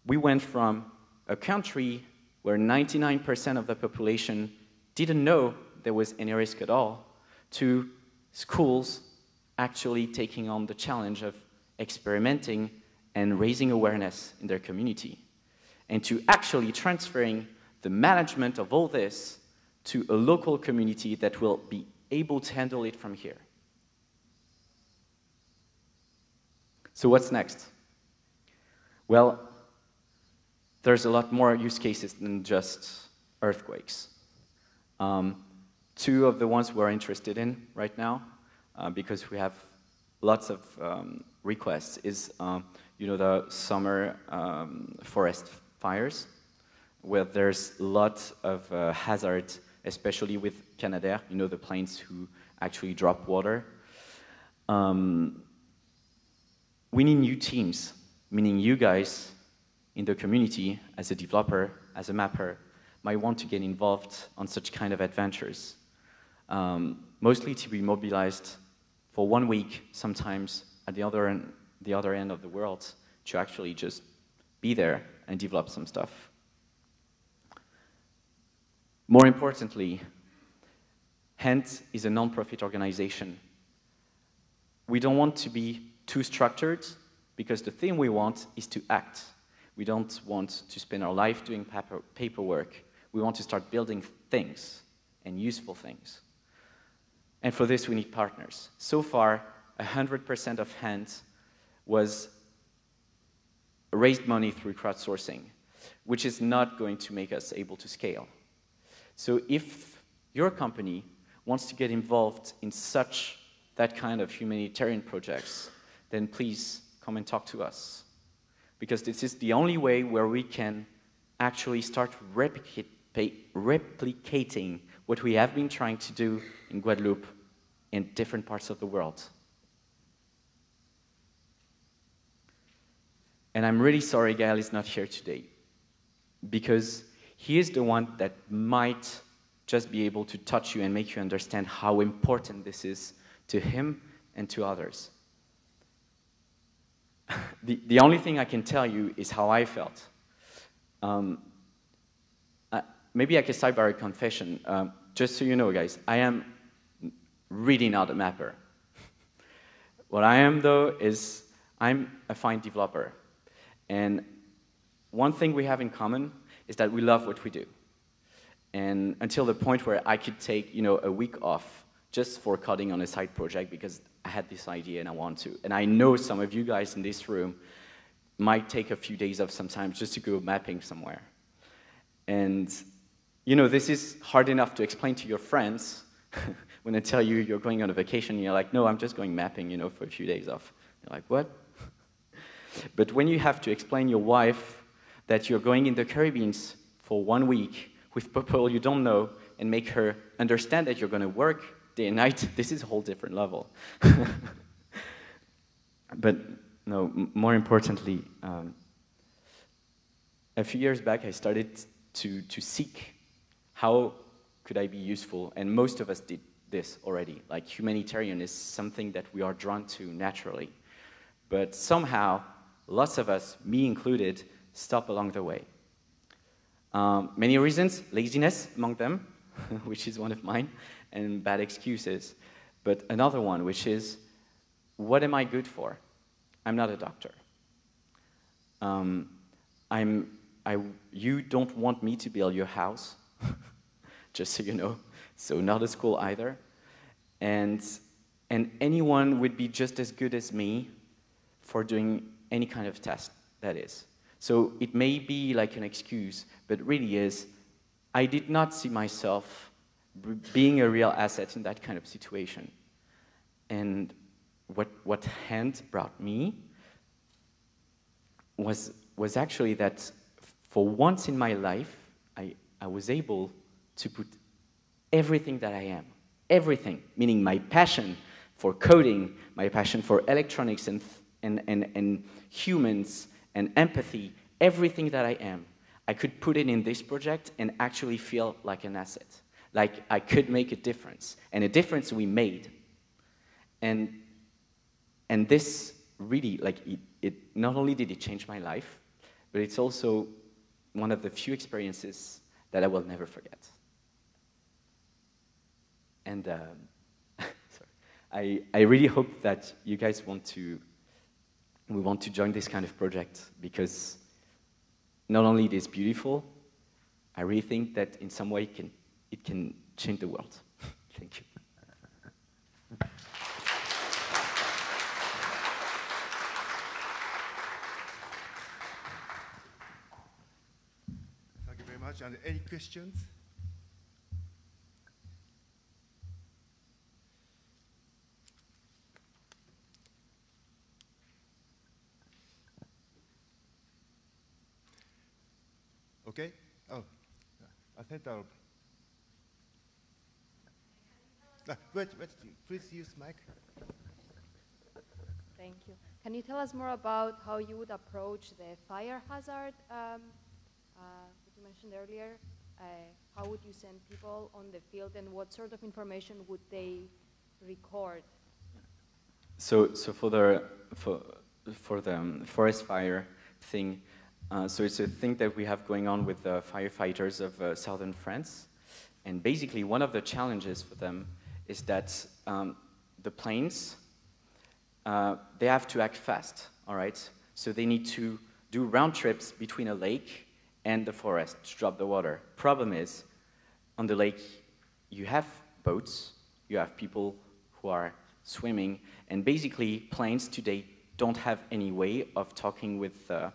Speaker 8: We went from a country where 99% of the population didn't know there was any risk at all, to schools actually taking on the challenge of experimenting and raising awareness in their community, and to actually transferring the management of all this to a local community that will be able to handle it from here. So what's next? Well, there's a lot more use cases than just earthquakes. Two of the ones we're interested in right now, because we have lots of requests, is the summer forest fires, where there's a lot of hazard, especially with Canadair, the planes who actually drop water. We need new teams, meaning you guys in the community, as a developer, as a mapper, might want to get involved on such kind of adventures. Mostly to be mobilized for 1 week, sometimes at the other end of the world, to actually just be there and develop some stuff. More importantly, HANT is a non-profit organization. We don't want to be too structured, because the thing we want is to act. We don't want to spend our life doing paperwork. We want to start building things, and useful things. And for this, we need partners. So far, 100% of HANT was raised money through crowdsourcing, which is not going to make us able to scale. So if your company wants to get involved in that kind of humanitarian projects, then please come and talk to us. Because this is the only way where we can actually start replicating what we have been trying to do in Guadeloupe in different parts of the world. And I'm really sorry Gael is not here today, because he is the one that might just be able to touch you and make you understand how important this is to him and to others. The only thing I can tell you is how I felt. Maybe I can start by a confession. Just so you know, guys, I am really not a mapper. What I am, though, is I'm a fine developer. And one thing we have in common is that we love what we do. And until the point where I could take, a week off just for coding on a side project because I had this idea and I want to. And I know some of you guys in this room might take a few days off sometimes just to go mapping somewhere. And, this is hard enough to explain to your friends when they tell you you're going on a vacation, you're like, no, I'm just going mapping, for a few days off. You're like, what? But when you have to explain your wife that you're going in the Caribbean for 1 week with people you don't know and make her understand that you're going to work day and night, this is a whole different level. But no, more importantly, a few years back I started to seek how could I be useful, and most of us did this already. Like, humanitarian is something that we are drawn to naturally. But somehow, lots of us, me included, stop along the way. Many reasons, laziness among them, which is one of mine, and bad excuses. But another one, which is, what am I good for? I'm not a doctor. You don't want me to build your house, just so you know. So not a school either. And anyone would be just as good as me for doing any kind of task, that is. So it may be like an excuse, but really is, I did not see myself being a real asset in that kind of situation. And what HANT brought me was actually that for once in my life, I was able to put everything that I am, everything, meaning my passion for coding, my passion for electronics and humans and empathy, everything that I am, I could put it in this project and actually feel like an asset. Like I could make a difference, and a difference we made. And this really, like, it not only did it change my life, but it's also one of the few experiences that I will never forget. And sorry, I really hope that you guys want to join this kind of project, because not only it is beautiful, I really think that in some way it can change the world. Thank you.
Speaker 1: Thank you very much. And any questions? Okay. Oh, I think I'll. Wait, please use mic.
Speaker 9: Thank you. Can you tell us more about how you would approach the fire hazard that you mentioned earlier? How would you send people on the field, and what sort of information would they record?
Speaker 8: So for the forest fire thing, so it's a thing that we have going on with the firefighters of southern France, and basically one of the challenges for them is that the planes, they have to act fast, all right? So they need to do round trips between a lake and the forest to drop the water. Problem is, on the lake, you have boats, you have people who are swimming, and basically planes today don't have any way of talking with the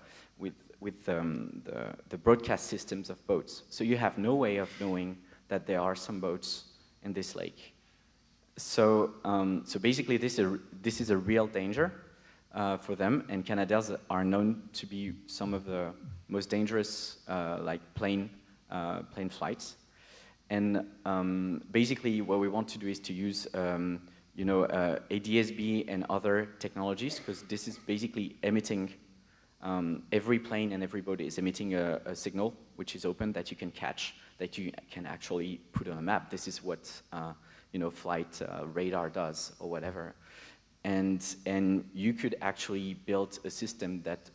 Speaker 8: broadcast systems of boats. So you have no way of knowing that there are some boats in this lake. So, so basically this is a real danger for them, and Canadair are known to be some of the most dangerous like plane flights. And basically what we want to do is to use you know, ADS-B and other technologies, because this is basically emitting, every plane and every boat is emitting a signal which is open that you can catch, that you can actually put on a map. This is what you know, flight radar does or whatever. And you could actually build a system that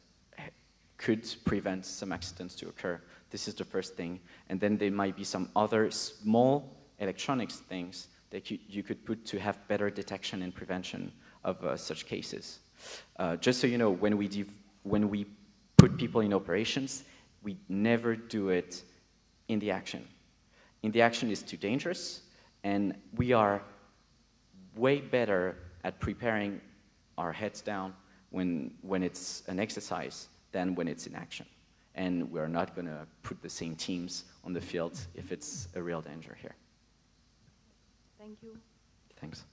Speaker 8: could prevent some accidents to occur. This is the first thing. And then there might be some other small electronics things that you could put to have better detection and prevention of such cases. Just so you know, when we put people in operations, we never do it in the action. In the action is too dangerous, and we are way better at preparing our heads down when it's an exercise than when it's in action. And we're not going to put the same teams on the field if it's a real danger here.
Speaker 9: Thank you.
Speaker 8: Thanks.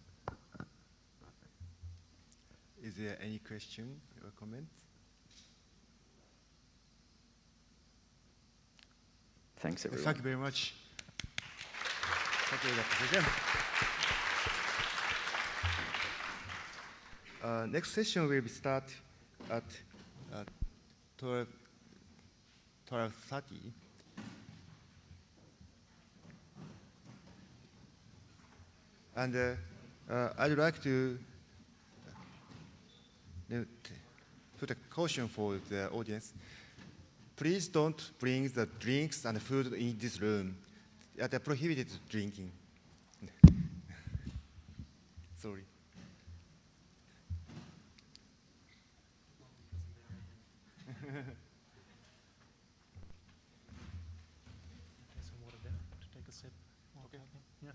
Speaker 1: Is there any question or comment?
Speaker 8: Thanks, everyone.
Speaker 1: Thank you very much. Thank you, Dr. President. Next session will start at 12:30. And I'd like to put a caution for the audience. Please don't bring the drinks and food in this room. They're prohibited drinking. Sorry.
Speaker 2: Some water there to take a sip. Okay. Yeah.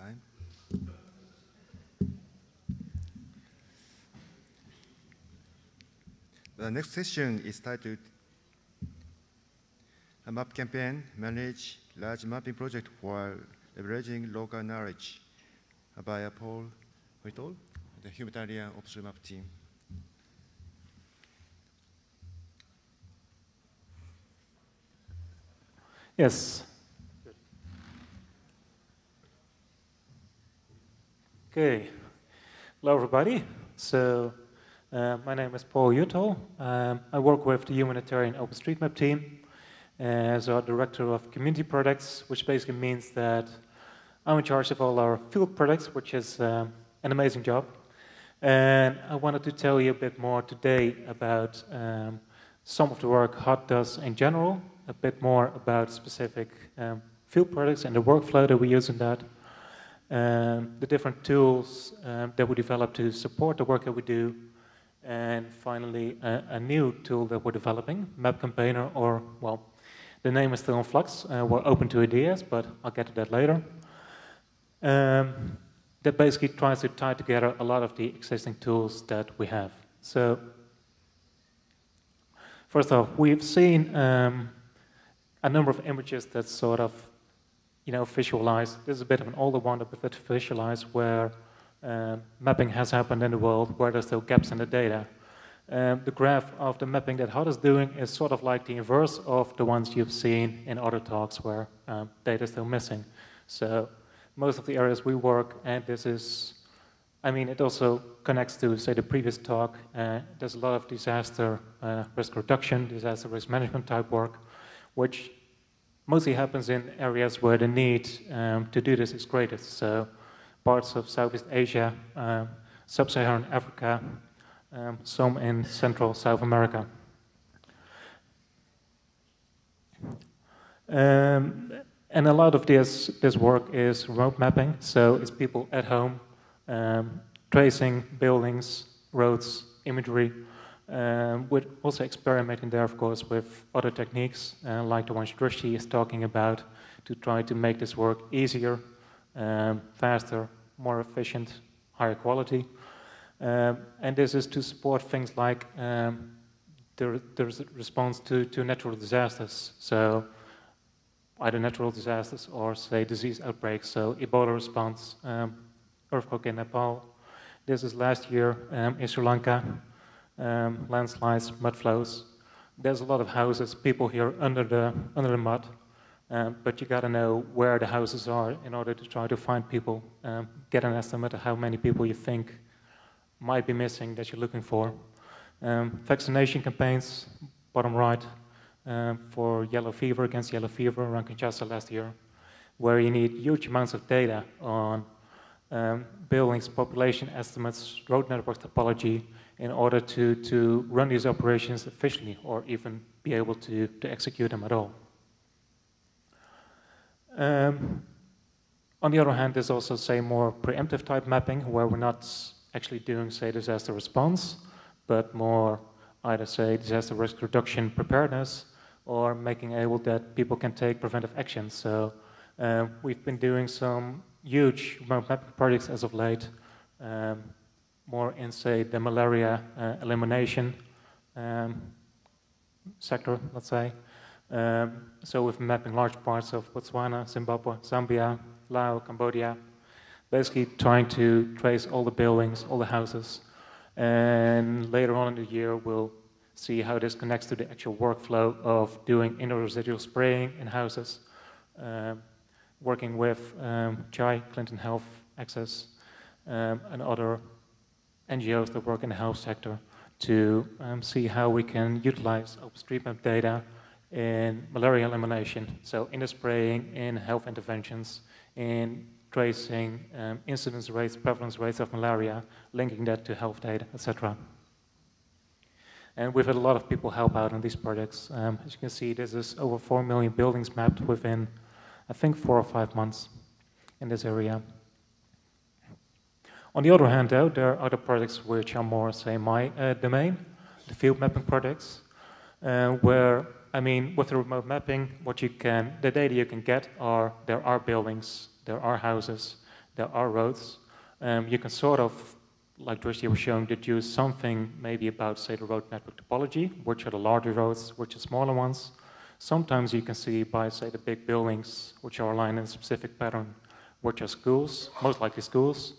Speaker 1: time. The next session is titled A Map Campaign, Manage Large Mapping Project while Leveraging Local Knowledge by Paul Uithol, the humanitarian OpenStreetMap team.
Speaker 10: Yes. Okay. Hello, everybody. So, my name is Paul Uithol. I work with the humanitarian OpenStreetMap team as our director of community products, which basically means that I'm in charge of all our field products, which is an amazing job. And I wanted to tell you a bit more today about some of the work HUD does in general, a bit more about specific field products and the workflow that we use in that, the different tools that we develop to support the work that we do, and finally a new tool that we're developing, MapCampaign, or, well, the name is still in flux. We're open to ideas, but I'll get to that later. That basically tries to tie together a lot of the existing tools that we have. So, first off, we've seen a number of images that sort of, visualize. This is a bit of an older one, but that visualize where mapping has happened in the world, where there's still gaps in the data. The graph of the mapping that HUD is doing is sort of like the inverse of the ones you've seen in other talks where data is still missing. So most of the areas we work, and this is, it also connects to, say, the previous talk. There's a lot of disaster risk reduction, disaster risk management type work, which mostly happens in areas where the need to do this is greatest. So parts of Southeast Asia, Sub-Saharan Africa, some in Central South America. And a lot of this work is remote mapping, so it's people at home tracing buildings, roads, imagery. We're also experimenting there, of course, with other techniques, like the ones Drishti is talking about, to try to make this work easier, faster, more efficient, higher quality. And this is to support things like the response to natural disasters. So either natural disasters or, say, disease outbreaks. So Ebola response, earthquake in Nepal. This is last year in Sri Lanka, landslides, mud flows. There's a lot of houses, people here under the mud, but you got to know where the houses are in order to try to find people, get an estimate of how many people you think might be missing that you're looking for. Vaccination campaigns, bottom right, for yellow fever, against yellow fever around Kinshasa last year, where you need huge amounts of data on buildings, population estimates, road network topology, in order to run these operations efficiently or even be able to execute them at all. On the other hand, there's also, say, more preemptive type mapping, where we're not actually doing, say, disaster response, but more either, say, disaster risk reduction preparedness, or making able that people can take preventive action. So we've been doing some huge remote mapping projects as of late, more in, say, the malaria elimination sector, let's say. So we've been mapping large parts of Botswana, Zimbabwe, Zambia, Laos, Cambodia, basically trying to trace all the buildings, all the houses. And later on in the year, we'll see how this connects to the actual workflow of doing indoor residual spraying in houses, working with CHI, Clinton Health Access, and other NGOs that work in the health sector to see how we can utilize OpenStreetMap data in malaria elimination, so in the spraying, in health interventions, in tracing incidence rates, prevalence rates of malaria, linking that to health data, etc. And we've had a lot of people help out on these projects. As you can see, this is over 4 million buildings mapped within, I think, 4 or 5 months in this area. On the other hand, though, there are other projects which are more, say, my domain, the field mapping projects, where, with the remote mapping, the data you can get are, there are buildings, there are houses, there are roads. You can sort of, like Drishti was showing, deduce something maybe about, say, the road network topology, which are the larger roads, which are smaller ones. Sometimes you can see by, say, the big buildings, which are aligned in a specific pattern, which are schools, most likely schools.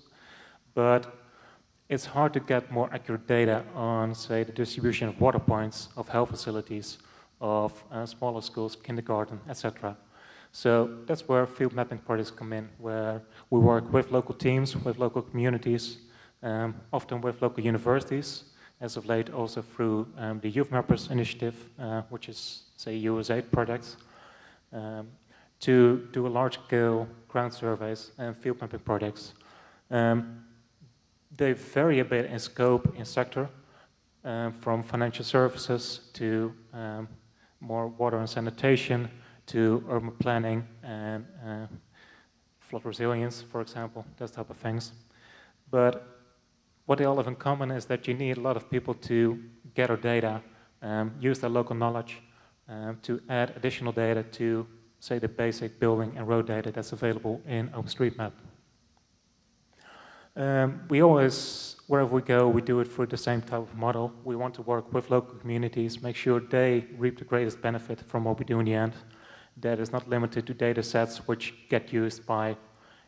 Speaker 10: But it's hard to get more accurate data on, say, the distribution of water points, of health facilities, of smaller schools, kindergarten, etc. So that's where field mapping projects come in, where we work with local teams, with local communities, often with local universities, as of late also through the Youth Mappers Initiative, which is, say, USAID projects, to do a large-scale ground surveys and field mapping projects. They vary a bit in scope, in sector, from financial services to more water and sanitation, to urban planning and flood resilience, for example, those type of things. But what they all have in common is that you need a lot of people to gather data, use their local knowledge, to add additional data to, say, the basic building and road data that's available in OpenStreetMap. We always, wherever we go, we do it through the same type of model. We want to work with local communities, make sure they reap the greatest benefit from what we do in the end. That is not limited to data sets which get used by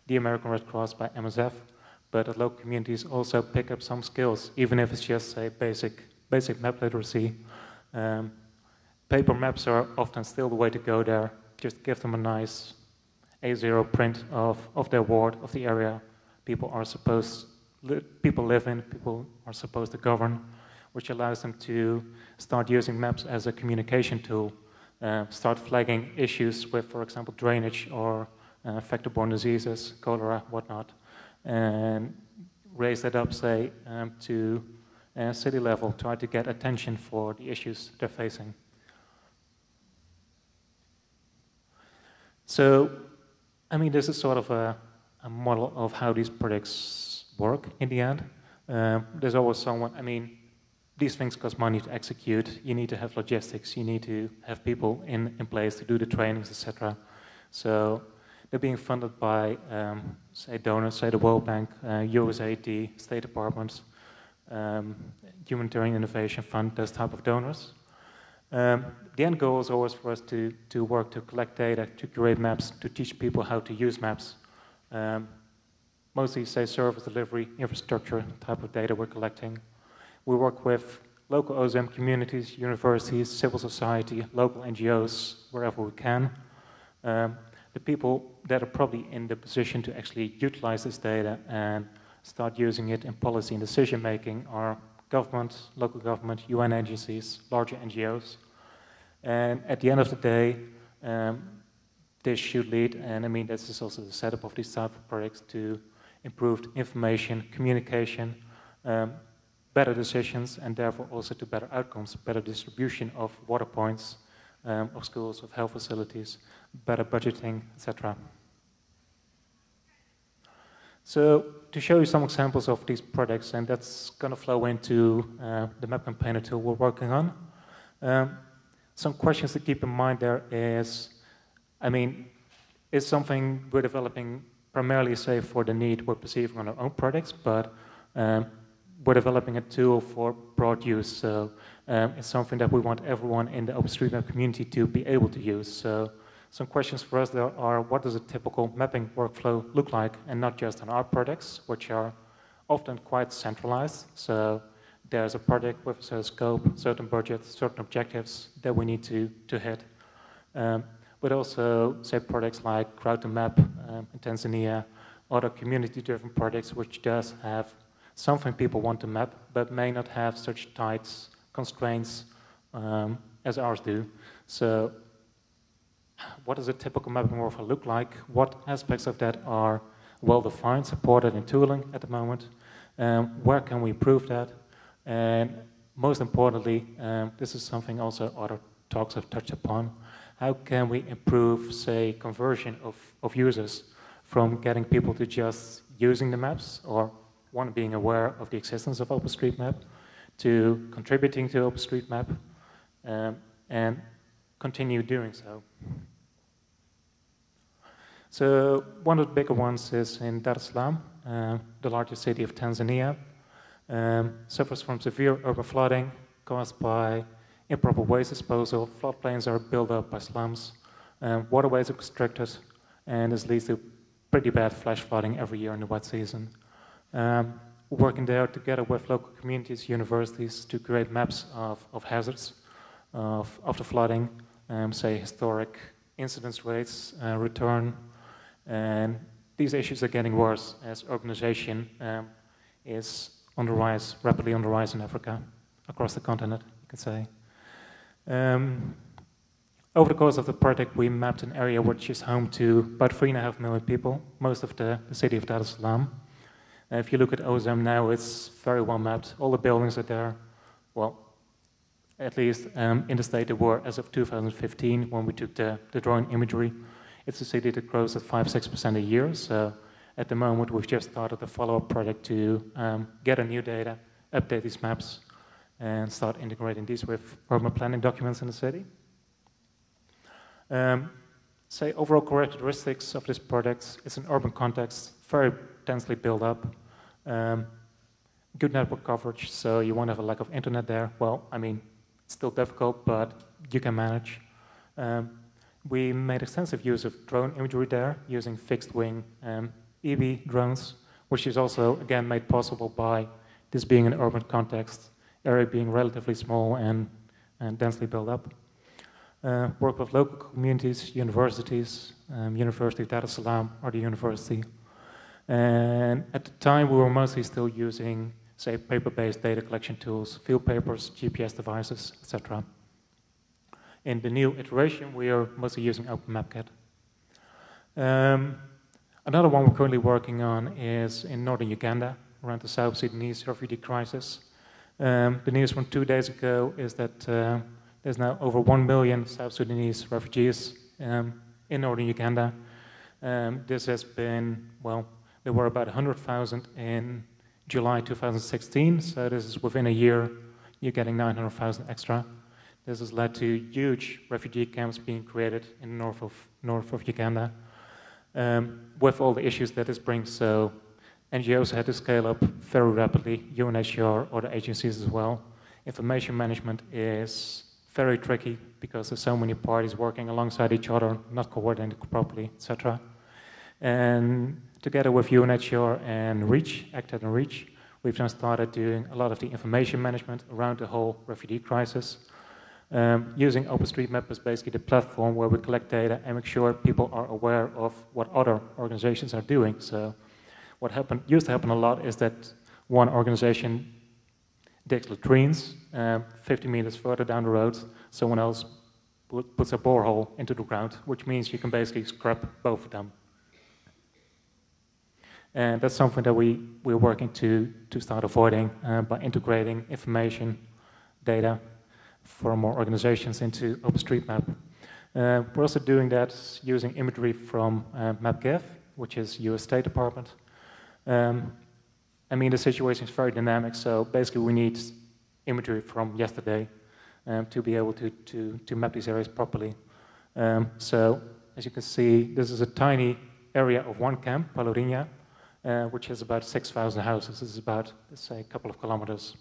Speaker 10: the American Red Cross, by MSF, but that local communities also pick up some skills, even if it's just, say, basic map literacy. Paper maps are often still the way to go there. Just give them a nice A0 print of their ward, of the area people live in, people are supposed to govern, which allows them to start using maps as a communication tool, start flagging issues with, for example, drainage or vector-borne diseases, cholera, whatnot, and raise that up, say, to city level, try to get attention for the issues they're facing. So, I mean, this is sort of a model of how these projects work in the end. There's always someone, I mean, these things cost money to execute. You need to have logistics. You need to have people in place to do the trainings, etc. So they're being funded by, say, donors, say the World Bank, USAID, State Departments, Humanitarian Innovation Fund, those type of donors. The end goal is always for us to work to collect data, to curate maps, to teach people how to use maps. Mostly, say, service delivery, infrastructure type of data we're collecting. We work with local OSM communities, universities, civil society, local NGOs, wherever we can. The people that are probably in the position to actually utilize this data and start using it in policy and decision making are government, local government, UN agencies, larger NGOs. And at the end of the day, this should lead, and I mean, this is also the setup of these type of projects, to improved information, communication, better decisions, and therefore also to better outcomes, better distribution of water points, of schools, of health facilities, better budgeting, etc. So to show you some examples of these projects, and that's going to flow into the MapCampaign tool we're working on. Some questions to keep in mind there is, I mean, it's something we're developing primarily, say, for the need we're perceiving on our own projects, but we're developing a tool for broad use. So it's something that we want everyone in the OpenStreetMap community to be able to use. So some questions for us there are, what does a typical mapping workflow look like, and not just on our projects, which are often quite centralized. So there's a project with a certain scope, certain budget, certain objectives that we need to hit. But also, say, projects like Crowd2Map in Tanzania, other community-driven projects which does have something people want to map, but may not have such tight constraints as ours do. So what does a typical mapping workflow look like? What aspects of that are well-defined, supported in tooling at the moment? Where can we improve that? And most importantly, this is something also other talks have touched upon, how can we improve, say, conversion of users from getting people to just using the maps or one, being aware of the existence of OpenStreetMap, to contributing to OpenStreetMap, and continue doing so. So one of the bigger ones is in Dar es Salaam, the largest city of Tanzania. Suffers from severe urban flooding caused by improper waste disposal. Floodplains are built up by slums. Waterways are constricted, and this leads to pretty bad flash flooding every year in the wet season. We're working there together with local communities, universities, to create maps of hazards of the flooding, say historic incidence rates, return, and these issues are getting worse as urbanization is on the rise, rapidly on the rise in Africa, across the continent, you could say. Over the course of the project, we mapped an area which is home to about 3.5 million people, most of the city of Dar es Salaam. If you look at OZEM now, it's very well mapped. All the buildings are there. Well, at least in the state they were as of 2015 when we took the drone imagery. It's a city that grows at 5–6% a year. So at the moment, we've just started a follow-up project to gather new data, update these maps, and start integrating these with urban planning documents in the city. Say overall characteristics of this project, it's an urban context, very densely built up, good network coverage, so you won't have a lack of internet there. Well, I mean, it's still difficult, but you can manage. We made extensive use of drone imagery there, using fixed-wing EB drones, which is also, again, made possible by this being an urban context, area being relatively small and densely built up. Work with local communities, universities, University of Dar es Salaam or the university. And at the time, we were mostly still using, say, paper-based data collection tools, field papers, GPS devices, etc. In the new iteration, we are mostly using OpenMapCat. Another one we're currently working on is in northern Uganda, around the South Sudanese refugee crisis. The news from 2 days ago is that there's now over 1 million South Sudanese refugees in northern Uganda. This has been, well, there were about 100,000 in July 2016, so this is within a year, you're getting 900,000 extra. This has led to huge refugee camps being created in the north of Uganda, with all the issues that this brings. So NGOs had to scale up very rapidly, UNHCR, other agencies as well. Information management is very tricky because there's so many parties working alongside each other, not coordinated properly, etc. And together with UNHCR and Acted and Reach, we've now started doing a lot of the information management around the whole refugee crisis. Using OpenStreetMap as basically the platform where we collect data and make sure people are aware of what other organizations are doing. So what used to happen a lot is that one organization digs latrines 50 meters further down the road, someone else puts a borehole into the ground, which means you can basically scrap both of them. And that's something that we're working to start avoiding by integrating information, data for more organizations into OpenStreetMap. We're also doing that using imagery from MapGav, which is US State Department. I mean, the situation is very dynamic, so basically we need imagery from yesterday to be able to map these areas properly. So, as you can see, this is a tiny area of one camp, Palourinha, which has about 6,000 houses. This is about, let's say, a couple of kilometers.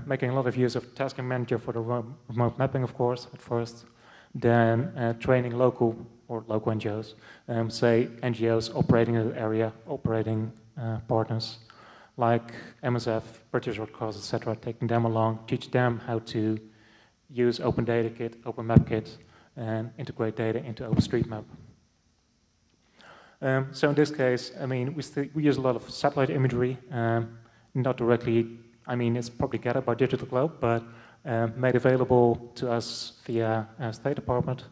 Speaker 10: Making a lot of use of tasking manager for the remote mapping, of course, at first. Then training local NGOs, say NGOs operating in the area, operating partners like MSF, British Red Cross, etc., taking them along, teach them how to use OpenDataKit, OpenMapKit, and integrate data into OpenStreetMap. So in this case, I mean, we use a lot of satellite imagery, not directly, I mean, it's probably gathered by Digital Globe, but made available to us via State Department.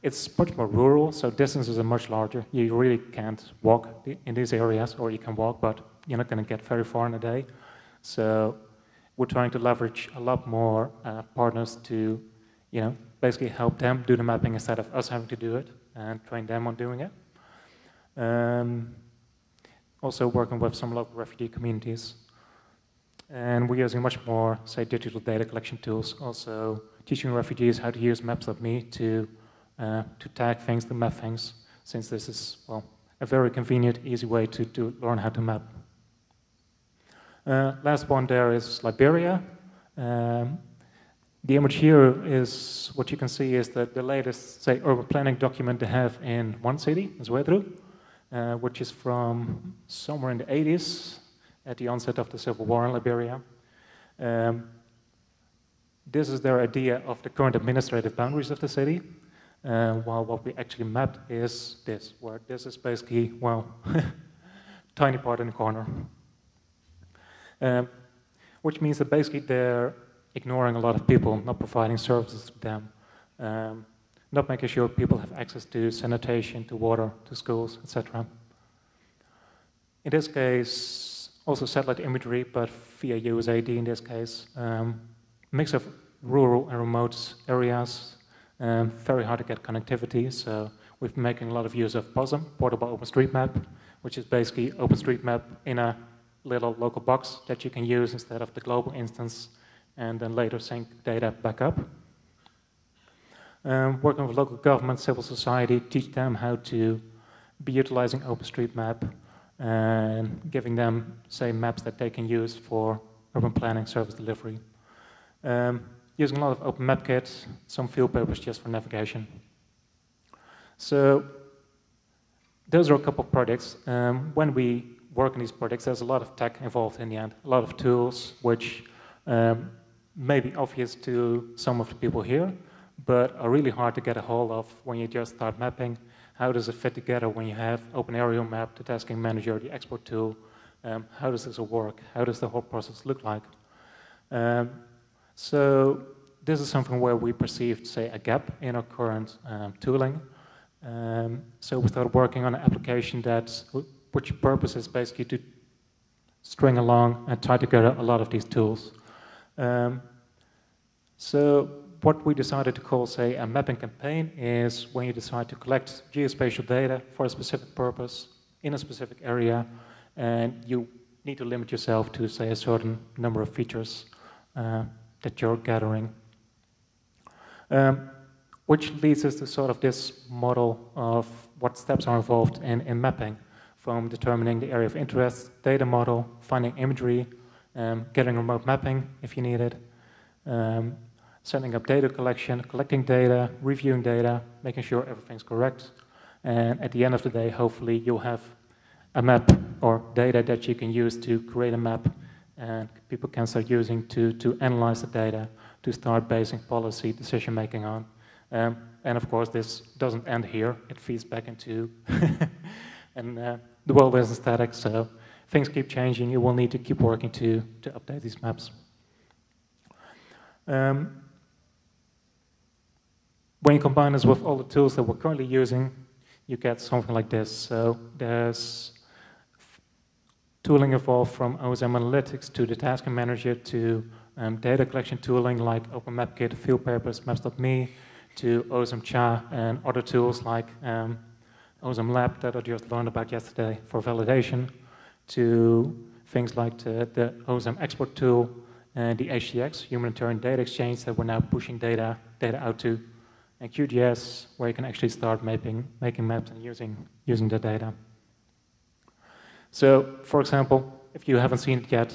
Speaker 10: It's much more rural, so distances are much larger. You really can't walk in these areas, or you can walk, but you're not going to get very far in a day. So we're trying to leverage a lot more partners to, basically help them do the mapping instead of us having to do it, and train them on doing it. Also working with some local refugee communities. And we're using much more, say, digital data collection tools, also teaching refugees how to use Maps.me to to tag things, to map things, since this is, well, a very convenient, easy way to learn how to map. Last one there is Liberia. The image here is, what you can see is that the latest, say, urban planning document they have in one city, Zwedru, which is from somewhere in the 80s, at the onset of the civil war in Liberia. This is their idea of the current administrative boundaries of the city, while what we actually mapped is this, where this is basically, well, tiny part in the corner. Which means that basically they're ignoring a lot of people, not providing services to them, not making sure people have access to sanitation, to water, to schools, etc. In this case, also satellite imagery, but via USAID in this case. Mix of rural and remote areas, very hard to get connectivity, so we've been making a lot of use of POSM, Portable OpenStreetMap, which is basically OpenStreetMap in a little local box that you can use instead of the global instance, and then later sync data back up. Working with local government, civil society, teach them how to be utilizing OpenStreetMap and giving them, say, maps that they can use for urban planning service delivery. Using a lot of OpenMapKit, some field papers just for navigation. So those are a couple of projects. When we work on these projects, there's a lot of tech involved in the end, a lot of tools which may be obvious to some of the people here, but are really hard to get a hold of when you just start mapping. How does it fit together when you have OpenAreaMap, the tasking manager, the export tool? How does this all work? How does the whole process look like? So this is something where we perceived, say, a gap in our current tooling. So we started working on an application which purpose is basically to string along and tie together a lot of these tools. So what we decided to call, say, a mapping campaign is when you decide to collect geospatial data for a specific purpose in a specific area, and you need to limit yourself to, say, a certain number of features that you're gathering. Which leads us to sort of this model of what steps are involved in mapping, from determining the area of interest, data model, finding imagery, getting remote mapping if you need it, setting up data collection, collecting data, reviewing data, making sure everything's correct, and at the end of the day, hopefully you'll have a map or data that you can use to create a map, and people can start using to analyze the data, to start basing policy decision-making on. And of course, this doesn't end here. It feeds back into, and the world isn't static, so things keep changing. You will need to keep working to update these maps. When you combine this with all the tools that we're currently using, you get something like this. So there's tooling involved from OSM Analytics to the tasking manager to data collection tooling like OpenMapKit, field papers, maps.me, to OSM-Cha and other tools like OSM Lab that I just learned about yesterday for validation, to things like the OSM export tool and the HDX, Humanitarian Data Exchange, that we're now pushing data out to, and QGIS, where you can actually start making maps and using the data. So, for example, if you haven't seen it yet,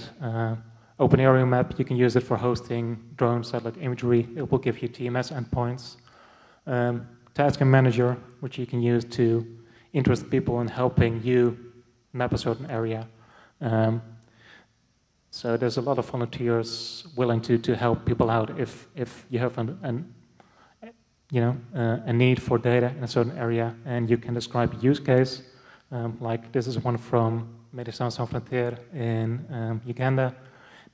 Speaker 10: OpenAreaMap, you can use it for hosting drone satellite imagery. It will give you TMS endpoints. Tasking Manager, which you can use to interest people in helping you map a certain area. So there's a lot of volunteers willing to help people out if you have a need for data in a certain area and you can describe a use case. Like this is one from Médecins Sans Frontières in Uganda.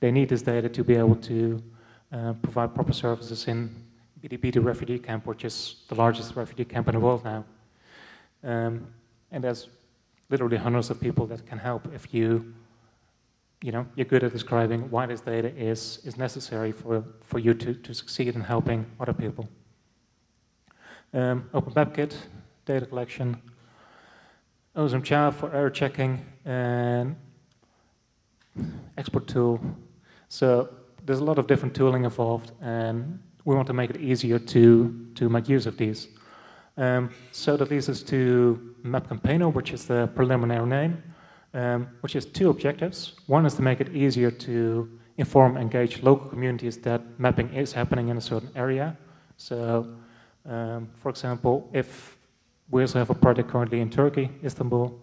Speaker 10: They need this data to be able to provide proper services in Bidibidi refugee camp, which is the largest refugee camp in the world now. And there's literally hundreds of people that can help if you're good at describing why this data is necessary for you to succeed in helping other people. OpenMapKit, data collection, OSM-Cha for error checking, and export tool. So there's a lot of different tooling involved, and we want to make it easier to make use of these. So that leads us to MapCampaign, which is the preliminary name, which has two objectives. One is to make it easier to inform and engage local communities that mapping is happening in a certain area. So, for example, if we also have a project currently in Turkey, Istanbul,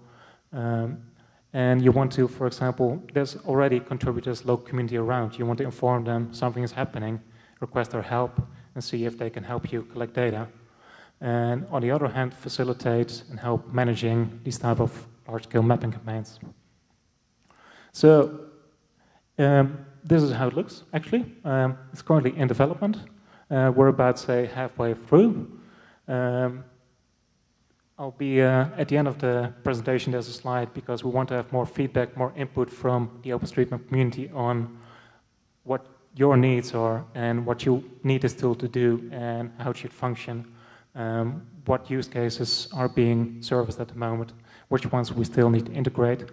Speaker 10: and you want to, for example, there's already contributors, local community around. You want to inform them something is happening, request their help, and see if they can help you collect data. And on the other hand, facilitate and help managing these type of large-scale mapping campaigns. So this is how it looks, actually. It's currently in development. We're about, say, halfway through. I'll be, at the end of the presentation, there's a slide because we want to have more feedback, more input from the OpenStreetMap community on what your needs are and what you need this tool to do and how it should function, what use cases are being serviced at the moment, which ones we still need to integrate.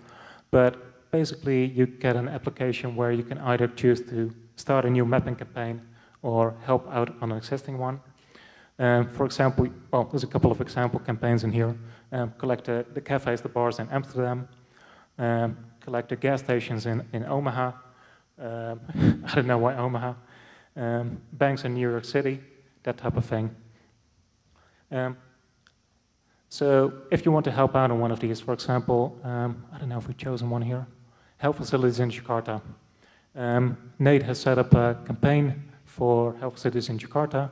Speaker 10: But basically, you get an application where you can either choose to start a new mapping campaign or help out on an existing one. For example, well, there's a couple of example campaigns in here. Collect the cafes, the bars in Amsterdam. Collect the gas stations in Omaha. I don't know why Omaha. Banks in New York City, that type of thing. So if you want to help out on one of these, for example, I don't know if we've chosen one here. Health facilities in Jakarta. Nate has set up a campaign for health facilities in Jakarta.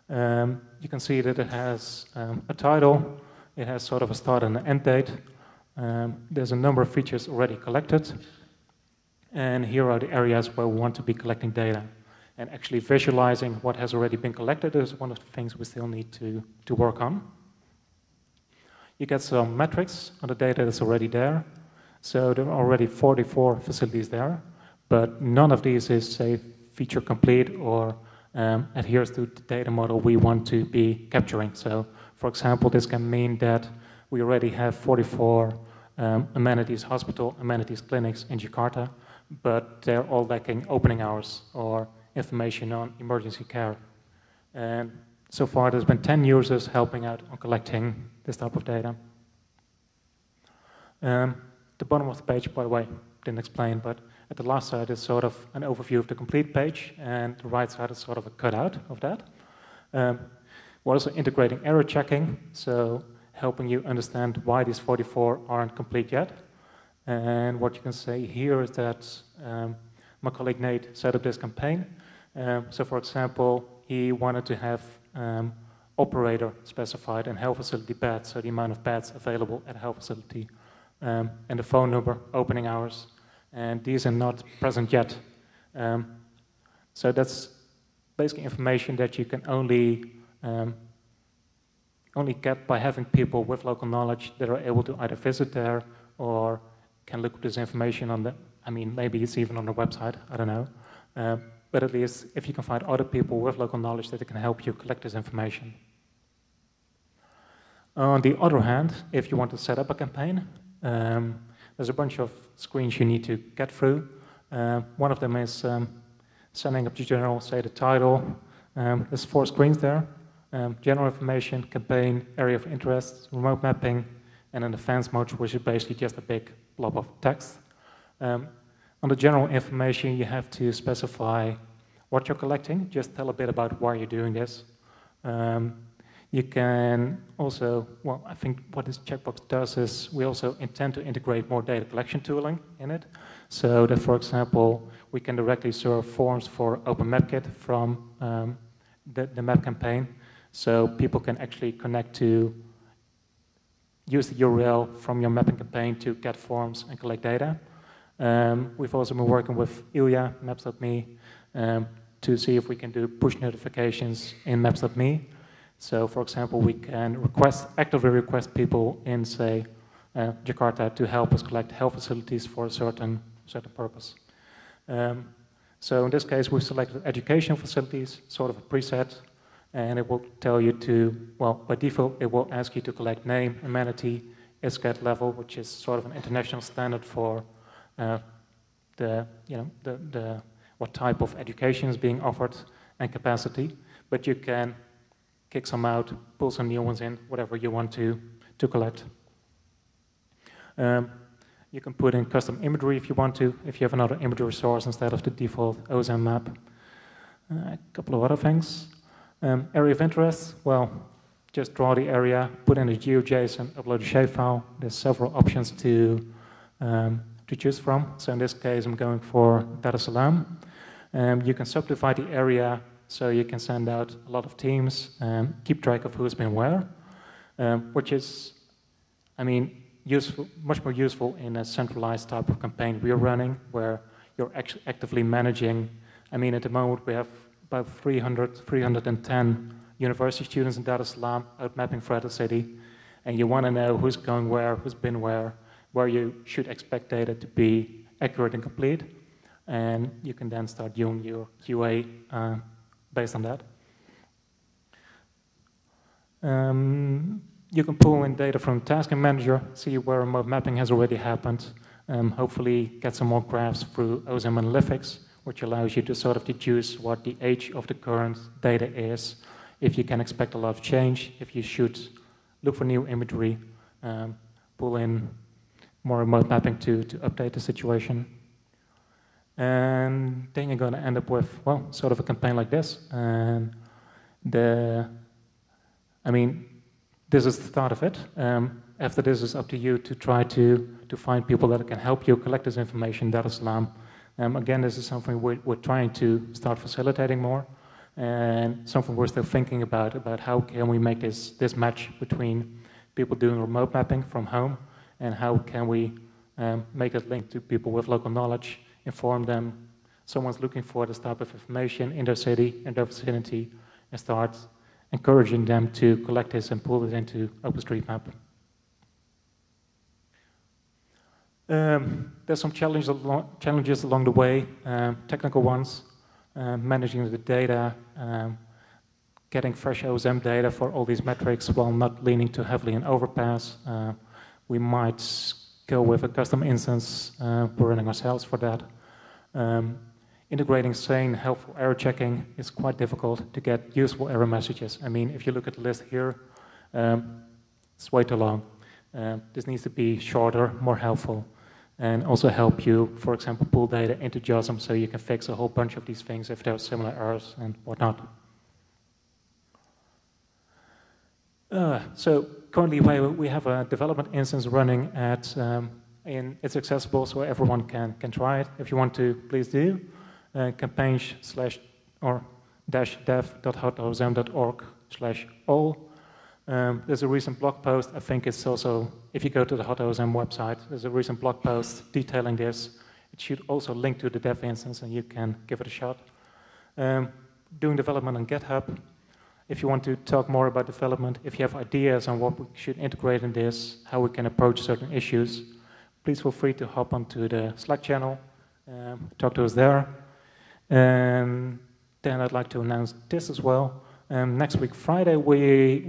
Speaker 10: You can see that it has a title, it has sort of a start and an end date. There's a number of features already collected. And here are the areas where we want to be collecting data. And actually visualizing what has already been collected is one of the things we still need to work on. You get some metrics on the data that's already there. So there are already 44 facilities there, but none of these is, say, feature complete or adheres to the data model we want to be capturing. So, for example, this can mean that we already have 44 amenities, hospital amenities clinics in Jakarta, but they're all lacking opening hours or information on emergency care. And so far, there's been 10 users helping out on collecting this type of data. The bottom of the page, by the way, didn't explain, but at the last side is sort of an overview of the complete page, and the right side is sort of a cutout of that. We're also integrating error checking, so helping you understand why these 44 aren't complete yet. And what you can say here is that my colleague Nate set up this campaign. So for example, he wanted to have operator specified and health facility beds, so the amount of beds available at a health facility, and the phone number, opening hours, and these are not present yet. So that's basically information that you can only get by having people with local knowledge that are able to either visit there or can look at this information on the, I mean, maybe it's even on the website, I don't know. But at least if you can find other people with local knowledge that can help you collect this information. On the other hand, if you want to set up a campaign, there's a bunch of screens you need to get through. One of them is sending up to general, say the title. There's 4 screens there. General information, campaign, area of interest, remote mapping, and an advanced mode, which is basically just a big blob of text. On the general information, you have to specify what you're collecting. Just tell a bit about why you're doing this. You can also, well, I think what this checkbox does is we also intend to integrate more data collection tooling in it. So that, for example, we can directly serve forms for OpenMapKit from the map campaign. So people can actually connect to, use the URL from your mapping campaign to get forms and collect data. We've also been working with Ilya, Maps.me, to see if we can do push notifications in Maps.me. So, for example, we can actively request people in, say, Jakarta to help us collect health facilities for a certain purpose. So in this case, we've selected education facilities, sort of a preset, and it will tell you to, well, by default, it will ask you to collect name, amenity, ISCAT level, which is sort of an international standard for what type of education is being offered and capacity. But you can kick some out, pull some new ones in, whatever you want to collect. You can put in custom imagery if you want to, if you have another imagery source instead of the default OSM map. A couple of other things. Area of interest, well, just draw the area, put in a GeoJSON, upload a shapefile. There's several options to choose from. So in this case, I'm going for Dar es Salaam. You can subdivide the area so you can send out a lot of teams and keep track of who's been where, which is, I mean, useful, much more useful in a centralized type of campaign we're running, where you're actually actively managing. I mean, at the moment, we have about 310 university students in Dar es Salaam out mapping throughout the city, and you want to know who's going where, who's been where you should expect data to be accurate and complete, and you can then start doing your QA based on that. You can pull in data from Tasking Manager, see where remote mapping has already happened, hopefully get some more graphs through OSM Analytics, which allows you to sort of deduce what the age of the current data is, if you can expect a lot of change, if you should look for new imagery, pull in more remote mapping to update the situation. And then you're going to end up with, well, sort of a campaign like this. And I mean, this is the start of it. After this, it's up to you to try to find people that can help you collect this information, Dar es Salaam. Again, this is something we're trying to start facilitating more, and something we're still thinking about how can we make this match between people doing remote mapping from home, and how can we make it linked to people with local knowledge, inform them someone's looking for this type of information in their city, in their vicinity, and start encouraging them to collect this and pull it into OpenStreetMap. There's some challenges along the way, technical ones, managing the data, getting fresh OSM data for all these metrics while not leaning too heavily on overpass. We might go with a custom instance. We're running ourselves for that. Integrating sane, helpful error checking is quite difficult to get useful error messages. I mean, if you look at the list here, it's way too long. This needs to be shorter, more helpful, and also help you, for example, pull data into JOSM so you can fix a whole bunch of these things if there are similar errors and whatnot. So currently we have a development instance running at, it's accessible so everyone can try it. If you want to, please do. campaign/dev.hotosm.org/all. There's a recent blog post. I think it's also, if you go to the HotOSM website, there's a recent blog post detailing this. It should also link to the dev instance, and you can give it a shot. Doing development on GitHub. If you want to talk more about development, if you have ideas on what we should integrate in this, how we can approach certain issues, please feel free to hop onto the Slack channel, talk to us there. And then I'd like to announce this as well. Next week, Friday, we're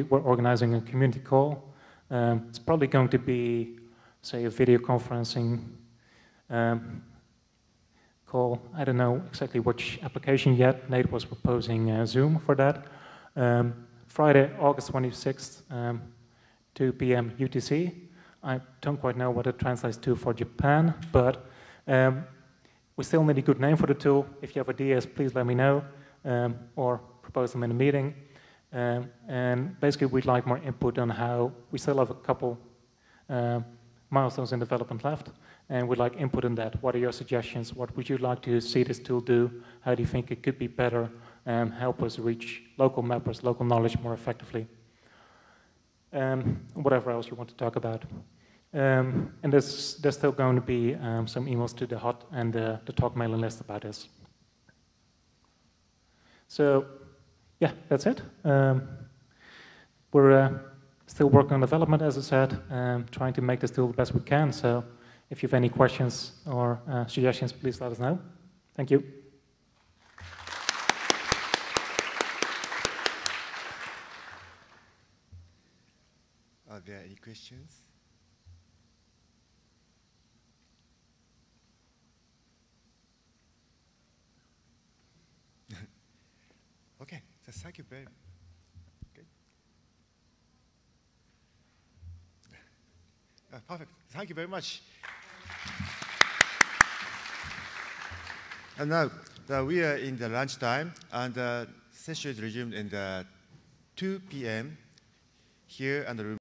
Speaker 10: organizing a community call. It's probably going to be, say, a video conferencing call. I don't know exactly which application yet. Nate was proposing Zoom for that. Friday, August 26th, 2 p.m. UTC. I don't quite know what it translates to for Japan, but we still need a good name for the tool. If you have ideas, please let me know, or propose them in a meeting. And basically, we'd like more input on how we still have a couple milestones in development left, and we'd like input on that. What are your suggestions? What would you like to see this tool do? How do you think it could be better and help us reach local mappers, local knowledge more effectively? Whatever else you want to talk about. And there's still going to be some emails to the hot and the talk mailing list about this. So, yeah, that's it. We're still working on development, as I said, trying to make this tool the best we can. So if you have any questions or suggestions, please let us know. Thank you.
Speaker 1: Are there any questions? Okay, so thank you very much. Perfect. Thank you very much. And now we are in the lunchtime, and the session is resumed in the 2 p.m. here and the room.